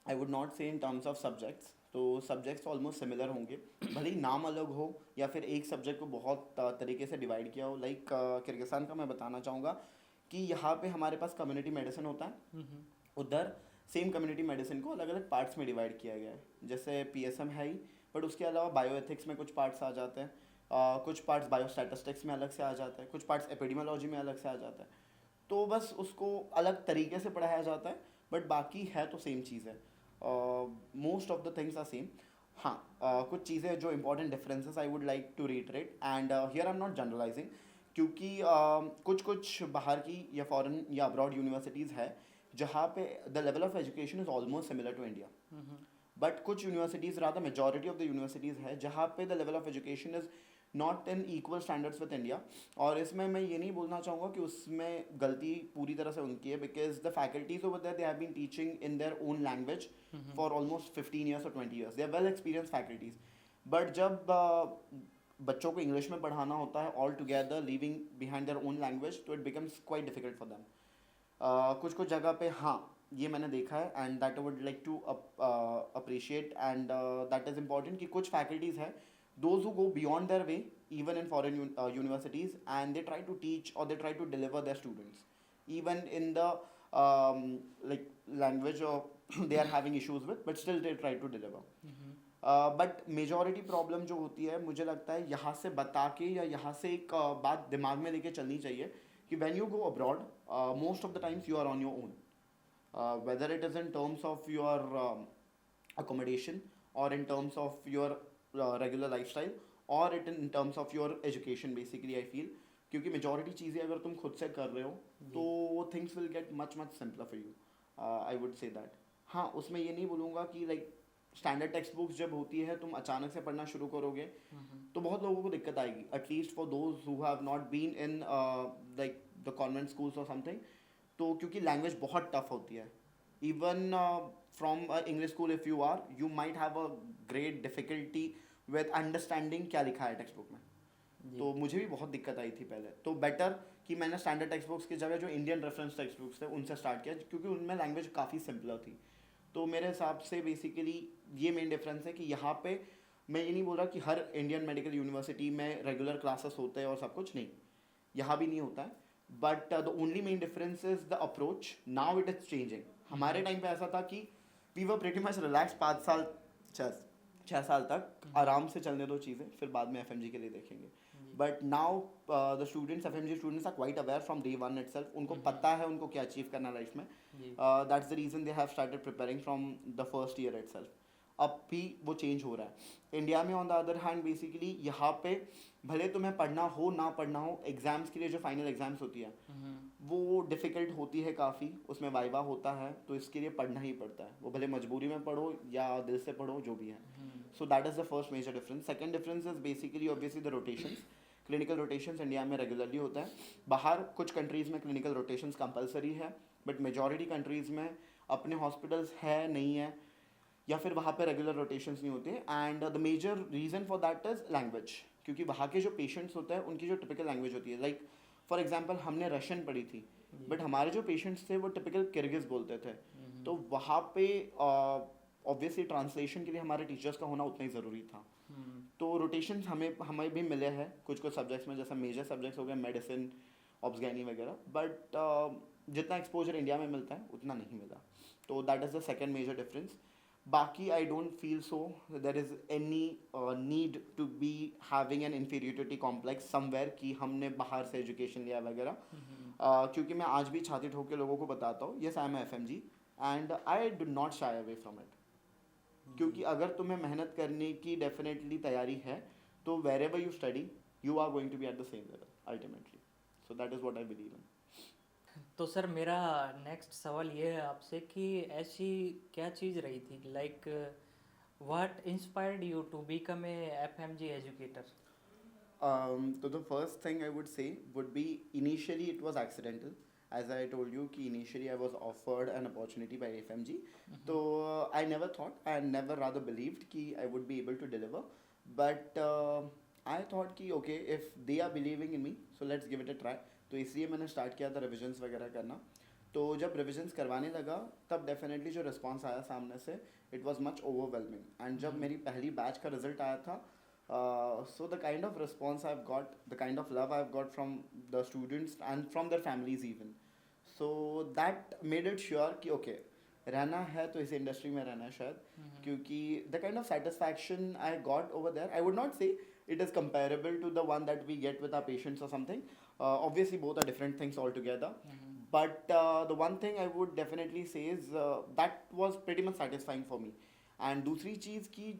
आई वुड नॉट से इन टर्म्स ऑफ सब्जेक्ट्स. तो सब्जेक्ट्स ऑलमोस्ट सिमिलर होंगे, भले ही नाम अलग हो या फिर एक सब्जेक्ट को बहुत तरीके से डिवाइड किया हो. लाइक किर्गिस्तान का मैं बताना चाहूँगा कि यहाँ पे हमारे पास कम्युनिटी मेडिसिन होता है, उधर सेम कम्युनिटी मेडिसिन को अलग अलग पार्ट्स में डिवाइड किया गया है. जैसे पीएसएम है ही, बट उसके अलावा बायोएथिक्स में कुछ पार्ट्स आ जाते हैं, कुछ पार्ट्स बायोस्टैटिस्टिक्स में अलग से आ जाते हैं, कुछ पार्ट्स एपिडेमियोलॉजी में अलग से आ जाता है. तो बस उसको अलग तरीके से पढ़ाया जाता है, बट बाकी है तो सेम चीज़ है. Most of the things are same. हाँ, कुछ चीज़ें जो important differences I would like to reiterate, and here I am not generalizing, क्योंकि कुछ बाहर की या फॉरेन या अब्रॉड यूनिवर्सिटीज़ है जहाँ पे the level of education is almost similar to India, but कुछ universities rather majority of the universities है जहाँ पे the level of education is not in equal standards with India. और इसमें मैं ये नहीं बोलना चाहूँगा कि उसमें गलती पूरी तरह से उनकी है, because the faculties over there they have been teaching in their own language for almost 15 years or 20 years. They are well experience faculties. But जब बच्चों को इंग्लिश में पढ़ाना होता है all together leaving behind their own language, तो it becomes quite difficult for them. कुछ जगह पे हाँ ये मैंने देखा है, and that I would like to appreciate, and that is important कि कुछ फैकल्टीज़ है those who go beyond their way even in foreign universities, and they try to teach or they try to deliver their students even in the like language or they are having issues with, but still they try to deliver. But majority problem जो होती है मुझे लगता है यहाँ से बता के या यहाँ से एक बात दिमाग में लेके चलनी चाहिए कि when you go abroad most of the times you are on your own, whether it is in terms of your accommodation or in terms of your regular lifestyle or it in terms of your education basically I feel, क्योंकि मेजॉरिटी चीज़ें अगर तुम खुद से कर रहे हो तो things will get much much simpler for you, I would say that. हाँ, उसमें ये नहीं बोलूँगा कि लाइक स्टैंडर्ड टेक्स्ट बुक्स जब होती है तुम अचानक से पढ़ना शुरू करोगे तो बहुत लोगों को दिक्कत आएगी, at least for those who have not been in like the convent schools और समथिंग. तो क्योंकि लैंग्वेज बहुत टफ होती है, even from English school if you are, you might have a great difficulty with understanding क्या लिखा है टेक्स्ट बुक में. तो मुझे भी बहुत दिक्कत आई थी पहले, तो बेटर कि मैंने स्टैंडर्ड टेक्स्ट बुक्स की जगह जो इंडियन रेफरेंस टेक्स्ट बुक्स थे उनसे स्टार्ट किया क्योंकि उनमें लैंग्वेज काफ़ी सिंपलर थी. तो मेरे हिसाब से बेसिकली ये मेन डिफरेंस है कि यहाँ पे मैं ये नहीं बोल रहा कि हर इंडियन मेडिकल यूनिवर्सिटी में रेगुलर क्लासेस होते हैं और सब कुछ, नहीं, यहाँ भी नहीं होता है. But the only main difference is the approach. Now it is changing. हमारे टाइम पे ऐसा था कि we were pretty much relax 5 साल 6 साल तक आराम से चलने दो चीज़ें, फिर बाद में एफएमजी के लिए देखेंगे. But now the students, FMG students are quite aware from day one itself. उनको पता है उनको क्या अचीव करना लाइफ में. That's the reason they have started preparing from the first year itself. अब भी वो चेंज हो रहा है. इंडिया में on the other hand basically यहाँ पे भले तुम्हें पढ़ना हो ना पढ़ना हो, एग्जाम्स के लिए जो फाइनल एग्जाम्स होती है वो डिफ़िकल्ट होती है काफ़ी, उसमें वाइवा होता है, तो इसके लिए पढ़ना ही पड़ता है. वो भले मजबूरी में पढ़ो या दिल से पढ़ो, जो भी है. So that is the first major difference. Second difference is basically obviously the rotations. Clinical rotations India में रेगुलरली होता है. बाहर कुछ कंट्रीज़ में क्लिनिकल रोटेशंस कंपलसरी है, बट मेजॉरिटी कंट्रीज़ में अपने हॉस्पिटल्स है नहीं है या फिर वहाँ पे रेगुलर रोटेशंस नहीं होते. And the major reason for that is language, क्योंकि वहाँ के जो पेशेंट्स होते हैं उनकी जो टिपिकल लैंग्वेज होती है, लाइक फॉर एग्जांपल हमने रशियन पढ़ी थी, बट हमारे जो पेशेंट्स थे वो टिपिकल किर्गिज़ बोलते थे. तो वहाँ पे ऑब्वियसली ट्रांसलेशन के लिए हमारे टीचर्स का होना उतना ही ज़रूरी था. तो रोटेशंस हमें भी मिले हैं कुछ सब्जेक्ट्स में, जैसे मेजर सब्जेक्ट्स हो गए मेडिसिन, ऑब्सगैनी वगैरह, बट जितना एक्सपोजर इंडिया में मिलता है उतना नहीं मिला. तो that is the second major difference. बाकी I don't feel so there is any need to be having an inferiority complex somewhere कि हमने बाहर से एजुकेशन लिया वगैरह. क्योंकि मैं आज भी छाती ठोक के लोगों को बताता हूँ, yes I am FMG and I do not shy away from it. क्योंकि अगर तुम्हें मेहनत करने की डेफिनेटली तैयारी है तो wherever you study you are going to be at the same level ultimately. So that is what I believe in. तो सर मेरा नेक्स्ट सवाल ये है आपसे कि ऐसी क्या चीज़ रही थी, like what inspired you to become a FMG educator? So the first thing I would say would be initially it was accidental. As I told you, कि initially I was offered an opportunity by FMG. So I never thought, I never rather believed कि I would be able to deliver. But I thought कि okay, if they are believing in me, so let's give it a try. तो इसलिए मैंने स्टार्ट किया था रिविजन्स वगैरह करना. तो जब रिविजन्स करवाने लगा तब डेफिनेटली जो रिस्पॉन्स आया सामने से it was much overwhelming. And जब मेरी पहली बैच का रिजल्ट आया था, so the kind of response I've got, the kind of love I've got from the students and from their families even, so that made it sure कि okay, रहना है तो इस इंडस्ट्री में रहना है शायद. क्योंकि the kind of satisfaction I got over there, I would not say it is comparable to the one that we get with our patients or something. Obviously both are different things altogether. But the one thing I would definitely say is that was pretty much satisfying for me. And दूसरी चीज़ कि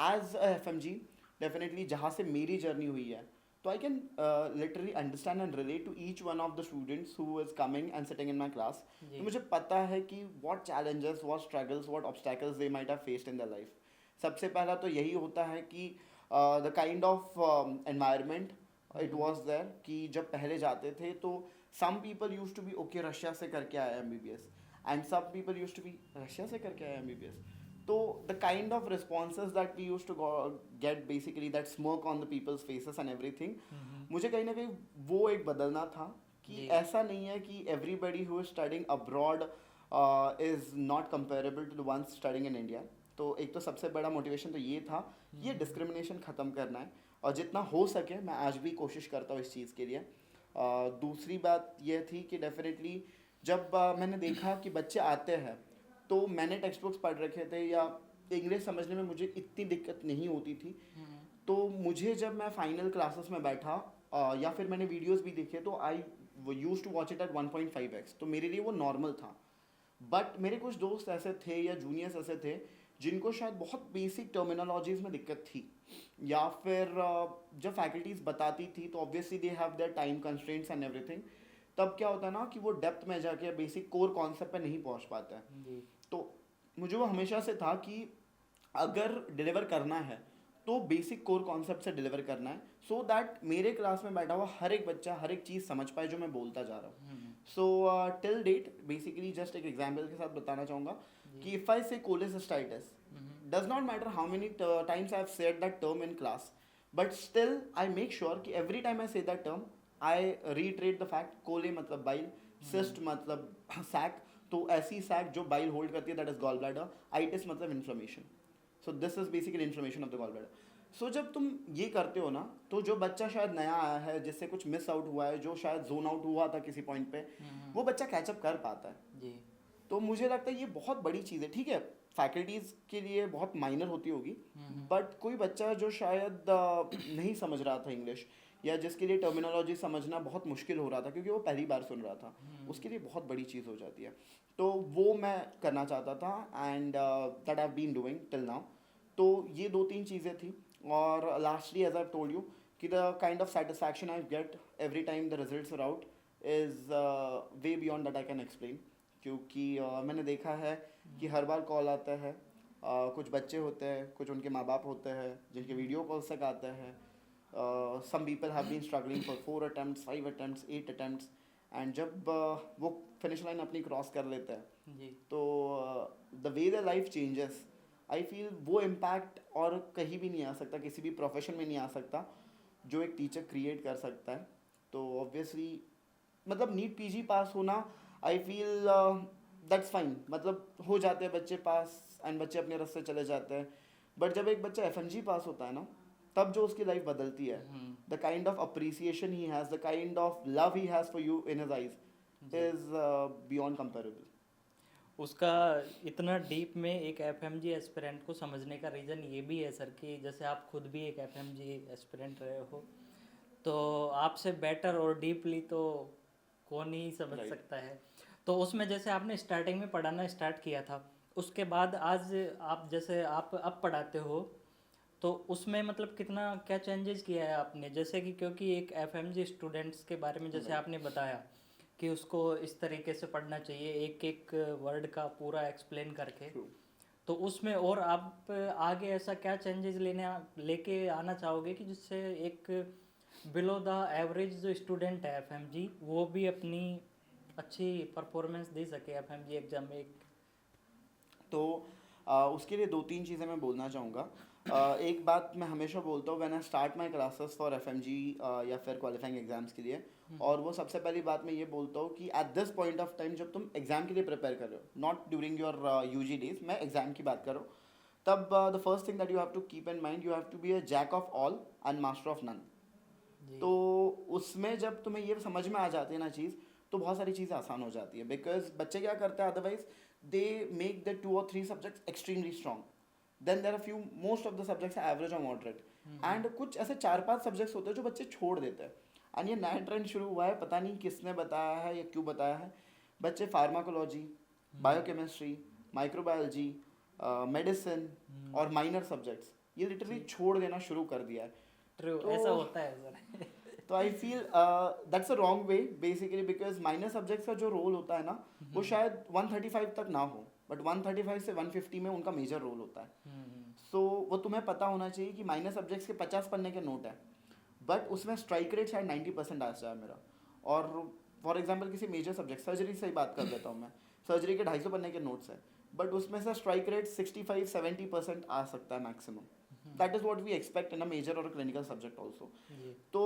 as a FMG definitely जहाँ से मेरी जर्नी हुई है, तो I can literally understand and relate to each one of the students who is coming and sitting in my class. तो मुझे पता है कि what challenges, what struggles, what obstacles they might have faced in their life. सबसे पहला तो यही होता है कि the kind of environment it was there कि जब पहले जाते थे तो some people used to be okay Russia से करके आया MBBS and some people used to be Russia से करके आया MBBS. तो the kind of responses that we used to get basically, that smirk on the people's faces and everything, मुझे कहीं ना कहीं वो एक बदलना था कि ऐसा नहीं है कि everybody who is studying abroad is not comparable to the ones studying in India. तो एक तो सबसे बड़ा मोटिवेशन तो ये था, ये डिस्क्रिमिनेशन ख़त्म करना है. और जितना हो सके मैं आज भी कोशिश करता हूँ इस चीज़ के लिए। दूसरी बात यह थी कि डेफिनेटली जब मैंने देखा कि बच्चे आते हैं, तो मैंने टेक्स्ट बुक्स पढ़ रखे थे या इंग्लिश समझने में मुझे इतनी दिक्कत नहीं होती थी। तो मुझे जब मैं फाइनल क्लासेस में बैठा या फिर मैंने वीडियोस भी देखे, तो I use to watch it at 1.5x, तो मेरे लिए वो नॉर्मल था। बट मेरे कुछ दोस्त ऐसे थे या जूनियर्स ऐसे थे जिनको शायद बहुत बेसिक टर्मिनोलॉजीज में दिक्कत थी, या फिर जब फैकल्टीज बताती थी तो obviously they have their time constraints and everything. तब क्या होता है ना कि वो डेप्थ में जाके बेसिक कोर कॉन्सेप्ट पे नहीं पहुंच पाता है। जी। तो मुझे वो हमेशा से था कि अगर डिलीवर करना है तो बेसिक कोर कॉन्सेप्ट से डिलीवर करना है, सो दैट मेरे क्लास में बैठा हुआ हर एक बच्चा हर एक चीज़ समझ पाए जो मैं बोलता जा रहा हूँ। So till date basically just एक एग्जाम्पल के साथ बताना चाहूँगा कि if I say cholecystitis, does not matter how many times I've said that term in class, but still I make sure कि every time I say that term I reiterate the fact कोले मतलब बाइल, cyst मतलब sac, तो ऐसी sac जो बाइल होल्ड करती है that is gall bladder, itis मतलब inflammation, so this is basically inflammation of the gall bladder. So जब तुम ये करते हो ना, तो जो बच्चा शायद नया आया है जिससे कुछ मिस आउट हुआ है, जो शायद जोन आउट हुआ था किसी पॉइंट पे, वो बच्चा कैचअप कर पाता है। जी। तो मुझे लगता है ये बहुत बड़ी चीज़ है। ठीक है, फैकल्टीज़ के लिए बहुत माइनर होती होगी, बट कोई बच्चा जो शायद नहीं समझ रहा था इंग्लिश, या जिसके लिए टर्मिनोलॉजी समझना बहुत मुश्किल हो रहा था क्योंकि वो पहली बार सुन रहा था, उसके लिए बहुत बड़ी चीज़ हो जाती है। तो वो मैं करना चाहता था and that I have been doing till now. तो ये दो तीन चीज़ें थी। और lastly as I told you कि the kind of satisfaction I get every time the results are out is way beyond that I can explain. क्योंकि मैंने देखा है कि हर बार कॉल आता है, कुछ बच्चे होते हैं, कुछ उनके माँ बाप होते हैं जिनके वीडियो कॉल्स तक आते हैं। Some people have been struggling for 4 attempts, 5 attempts, 8 attempts, and जब वो फिनिश लाइन अपनी क्रॉस कर लेते हैं जी। तो the way the life changes, I feel वो इम्पैक्ट और कहीं भी नहीं आ सकता, किसी भी प्रोफेशन में नहीं आ सकता जो एक टीचर क्रिएट कर सकता है। तो ऑब्वियसली मतलब नीट पीजी पास होना, आई फील दैट्स फाइन, मतलब हो जाते हैं बच्चे पास एंड बच्चे अपने रास्ते चले जाते हैं। बट जब एक बच्चा एफएमजी पास होता है ना, तब जो उसकी लाइफ बदलती है, the kind of appreciation he has, the kind of love he has for you in his eyes is beyond comparable. उसका इतना डीप में एक एफएमजी एस्पिरेंट को समझने का रीज़न ये भी है सर कि जैसे आप खुद भी एक एफएमजी एस्पिरेंट रहे हो, तो आपसे बेटर और डीपली तो कौन ही समझ Right. सकता है। तो उसमें जैसे आपने स्टार्टिंग में पढ़ाना स्टार्ट किया था, उसके बाद आज आप जैसे आप अब पढ़ाते हो, तो उसमें मतलब कितना क्या चेंजेस किया है आपने, जैसे कि क्योंकि एक एफएमजी स्टूडेंट्स के बारे में जैसे Right. आपने बताया कि उसको इस तरीके से पढ़ना चाहिए, एक एक वर्ड का पूरा एक्सप्लेन करके, True. तो उसमें और आप आगे ऐसा क्या चेंजेस लेके आना चाहोगे कि जिससे एक बिलो द एवरेज जो स्टूडेंट है एफएमजी, वो भी अपनी अच्छी परफॉर्मेंस दे सके एफएमजी एग्जाम में एक। तो उसके लिए दो तीन चीज़ें मैं बोलना चाहूँगा। एक बात मैं हमेशा बोलता हूँ when I start my classes for FMG या फिर क्वालिफाइंग एग्जाम्स के लिए, और वो सबसे पहली बात मैं ये बोलता हूँ कि at this point of time जब तुम एग्जाम के लिए प्रिपेयर कर रहे हो, not during your UG days, मैं एग्जाम की बात करूँ, तब the first thing that you have to keep in mind, you have to be a jack of all and master of none. तो उसमें जब तुम्हें ये समझ में आ जाती है ना चीज़, तो बहुत सारी चीज़ें आसान हो जाती है। बिकॉज बच्चे क्या करते हैं otherwise, they make the 2 or 3 subjects extremely strong, then there are few, most of the subjects average और मॉडरेट, एंड कुछ ऐसे 4-5 सब्जेक्ट्स होते हैं जो बच्चे छोड़ देते हैं। एंड ये नया ट्रेंड शुरू हुआ है, पता नहीं किसने बताया है या क्यों बताया है, बच्चे फार्माकोलॉजी, बायोकेमिस्ट्री, माइक्रोबायोलॉजी, मेडिसिन और माइनर सब्जेक्ट्स ये लिटरली छोड़ देना शुरू कर दिया है। ट्रू, तो ऐसा होता है सर। तो I feel that's a wrong way basically, because minor subjects का जो रोल होता है ना, वो शायद 135 तक ना हो, बट 135 से 150 में उनका मेजर रोल होता है। सो वो तुम्हें पता होना चाहिए कि माइनर सब्जेक्ट्स के 50 पन्ने के नोट है, बट उसमें स्ट्राइक रेट शायद 90% आ जाए मेरा। और फॉर एग्जाम्पल किसी मेजर सब्जेक्ट, सर्जरी से ही बात कर लेता हूँ मैं, सर्जरी के 250 पन्ने के नोट्स है, बट उसमें से स्ट्राइक रेट 65-70% आ सकता है maximum. That is what we expect in a major और क्लिनिकल सब्जेक्ट ऑल्सो। तो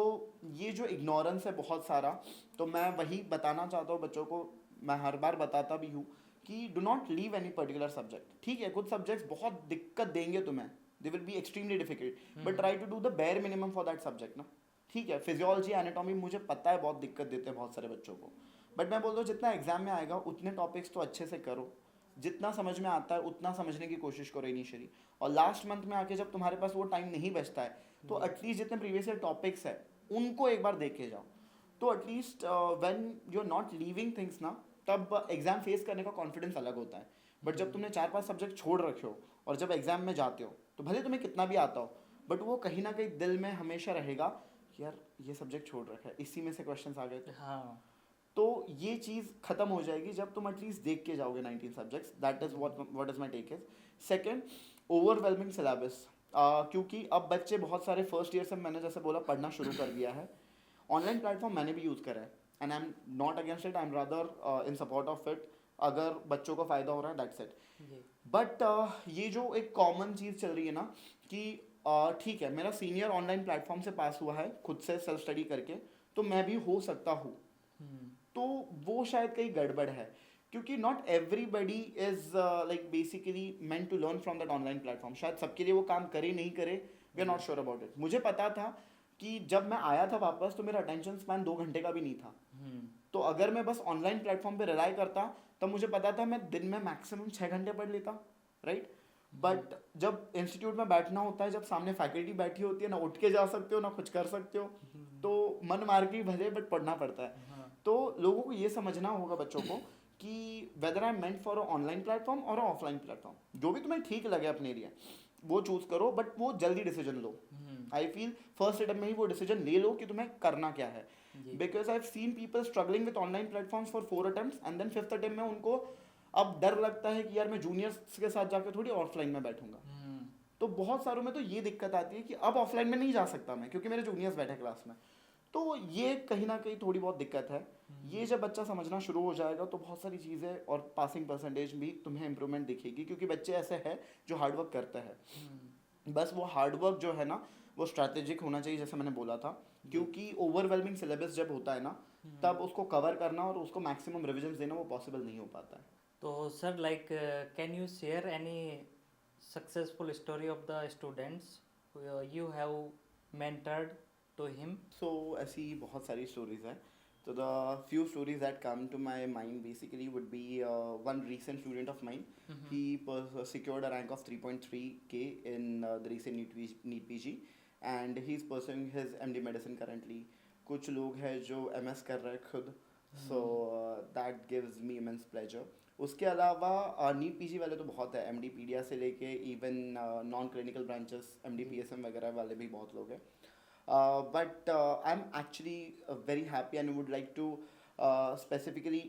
ये जो इग्नोरेंस है बहुत सारा, तो मैं वही बताना चाहता हूँ बच्चों को, मैं हर बार बताता भी हूँ कि do not leave any particular subject. ठीक है, कुछ सब्जेक्ट्स बहुत दिक्कत देंगे तुम्हें, they will be extremely difficult, but try to do the bare minimum for that subject ना. ठीक है, फिजियोलॉजी एनाटॉमी मुझे पता है बहुत दिक्कत देते हैं बहुत सारे बच्चों को, बट मैं बोलता हूँ जितना एग्जाम में आएगा उतने टॉपिक्स तो अच्छे से करो, जितना समझ में आता है उतना समझने की कोशिश करो इनिशियली. और लास्ट मंथ में आके जब तुम्हारे पास वो टाइम नहीं बचता है तो एटलीस्ट जितने प्रीवियस ईयर टॉपिक्स है उनको एक बार देख के जाओ. तो at least when you are not leaving things ना, तब एग्जाम फेस करने का कॉन्फिडेंस अलग होता है. बट जब तुमने 4-5 सब्जेक्ट छोड़ रखे हो और जब एग्जाम में जाते हो तो भले तुम्हें कितना भी आता हो, बट वो कहीं ना कहीं दिल में हमेशा रहेगा कि यार ये सब्जेक्ट छोड़ रखा है, इसी में से क्वेश्चंस आ गए थे. हाँ. तो ये चीज़ खत्म हो जाएगी जब तुम एटलीस्ट देख के जाओगे 19 subjects. That is what is my take is. Second, overwhelming syllabus. क्योंकि अब बच्चे बहुत सारे फर्स्ट ईयर से, मैंने जैसे बोला, पढ़ना शुरू कर दिया है. ऑनलाइन प्लेटफॉर्म मैंने भी यूज़ करा है and I am not against it, I am rather in support of it. अगर बच्चों को फ़ायदा हो रहा है दैट्स इट. जी. बट ये जो एक कॉमन चीज़ चल रही है ना कि ठीक है मेरा सीनियर ऑनलाइन प्लेटफॉर्म से पास हुआ है खुद से सेल्फ स्टडी करके, तो मैं भी हो सकता हूँ. तो वो शायद कहीं गड़बड़ है, क्योंकि not everybody is like basically meant to learn from that online platform. शायद सबके लिए वो काम करे नहीं करे, we are not sure about it. मुझे पता था कि जब मैं आया था वापस तो मेरा अटेंशन स्पैन 2 घंटे का भी नहीं था. तो अगर मैं बस ऑनलाइन प्लेटफॉर्म पे रिलाई करता तब मुझे पता था मैं दिन में मैक्सिमम 6 घंटे पढ़ लेता, राइट. बट जब इंस्टीट्यूट में बैठना होता है, जब सामने फैकल्टी बैठी होती है, ना उठ के जा सकते हो ना कुछ कर सकते हो, तो मन मार के ही भले बट पढ़ना पड़ता है. तो लोगों को ये समझना होगा बच्चों को कि whether I am meant for online platform और ऑफलाइन प्लेटफॉर्म, जो भी तुम्हें ठीक लगे अपने लिए वो चूज करो, बट वो जल्दी decision low. I feel first attempt में ही वो डिसीजन ले लो कि तुम्हें करना क्या है. Because I have seen people struggling with online platforms for 4 attempts and then 5th attempt में उनको अब डर लगता है कि यार मैं जूनियर्स के साथ जाकर थोड़ी ऑफलाइन में बैठूंगा. तो बहुत सारों में तो ये दिक्कत आती है कि अब ऑफलाइन में नहीं जा सकता मैं क्योंकि मेरे जूनियर्स बैठे क्लास में. तो ये कहीं ना कहीं थोड़ी बहुत दिक्कत है. ये जब बच्चा समझना शुरू हो जाएगा तो बहुत सारी चीज़ें और पासिंग परसेंटेज भी तुम्हें इंप्रूवमेंट दिखेगी, क्योंकि बच्चे ऐसे हैं जो हार्डवर्क करते हैं. बस वो हार्डवर्क जो है ना वो स्ट्रैटेजिक होना चाहिए, जैसे मैंने बोला था, क्योंकि ओवरवेलमिंग सिलेबस जब होता है ना तब उसको कवर करना और उसको मैक्सिमम रिविजन देना वो पॉसिबल नहीं हो पाता है. तो sir, like can you share any successful story of the students you have mentored to him? So ऐसी बहुत सारी stories हैं. So the few stories that come to my mind basically would be one recent student of mine. He secured a rank of 3.3K in the recent NEET PG and he's pursuing his MD medicine currently. कुछ लोग हैं जो MS कर रहे हैं खुद, so that gives me immense pleasure. उसके अलावा NEET PG वाले तो बहुत है, MD पीडिया से लेके even non clinical branches MD PSM वगैरह वाले भी बहुत लोग हैं. But I'm actually very happy and would like to specifically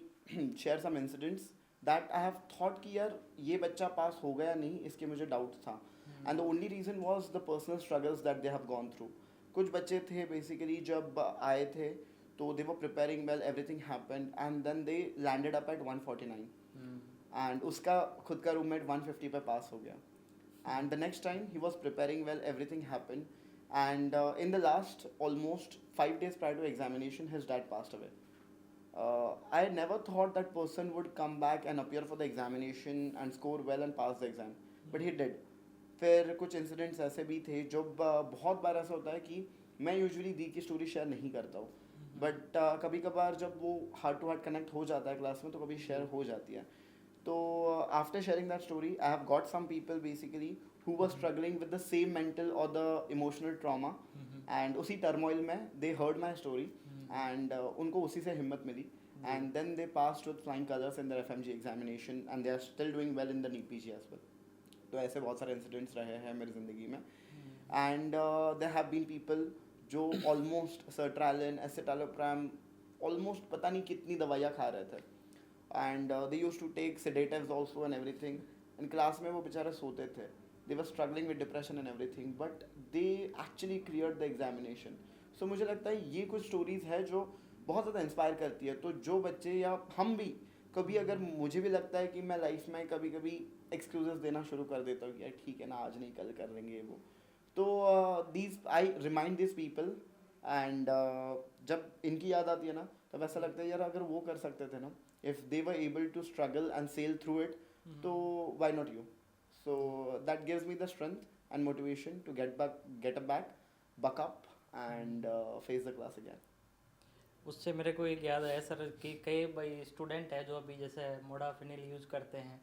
share some incidents that I have thought कि यार ये बच्चा पास हो गया नहीं, इसके मुझे डाउट था. And the only reason was the personal struggles that they have gone through. कुछ बच्चे थे basically जब आए थे तो they were preparing well, everything happened and then they landed up at 149. And उसका खुद का रूममेट 150 पे पास हो गया. And the next time he was preparing well, everything happened. And in the last almost 5 days prior to examination, his dad passed away. I never thought that person would come back and appear for the examination and score well and pass the exam. But he did. फिर कुछ incidents ऐसे भी थे जो बहुत बार ऐसा होता है कि मैं यूजुअली दी की स्टोरी शेयर नहीं करता हूँ, बट कभी कभार जब वो हार्ट टू हार्ट कनेक्ट हो जाता है क्लास में तो कभी शेयर हो जाती है. तो after sharing that story I have got some people basically who were struggling with the same mental or the emotional trauma and उसी turmoil में they heard my story and उनको उसी से हिम्मत मिली and then they passed with flying colors in their FMG examination and they are still doing well in the NEET PG as well. तो ऐसे बहुत सारे incidents रहे हैं मेरी ज़िंदगी में and there have been people जो almost sertraline, escitalopram, almost पता नहीं कितनी दवाइयाँ खा रहे थे and they used to take sedatives also and everything and class में वो बेचारे सोते थे. They were struggling with depression and everything, but they actually cleared the examination. So मुझे लगता है ये कुछ stories है जो बहुत ज़्यादा इंस्पायर करती है. तो जो बच्चे या हम भी कभी, अगर मुझे भी लगता है कि मैं लाइफ में कभी कभी एक्सक्यूजेस देना शुरू कर देता हूँ कि यार ठीक है ना आज नहीं कल कर लेंगे वो, तो these I remind this people and जब इनकी याद आती है ना तब ऐसा लगता है यार अगर वो कर सकते थे ना, if they were able to struggle and sail through it, तो why not you. So that gives me the strength and motivation to get up back, buck up, and face the class again. उससे मेरे को एक याद आया सर कि कई भाई स्टूडेंट है जो अभी जैसे मोडाफिनिल यूज़ करते हैं,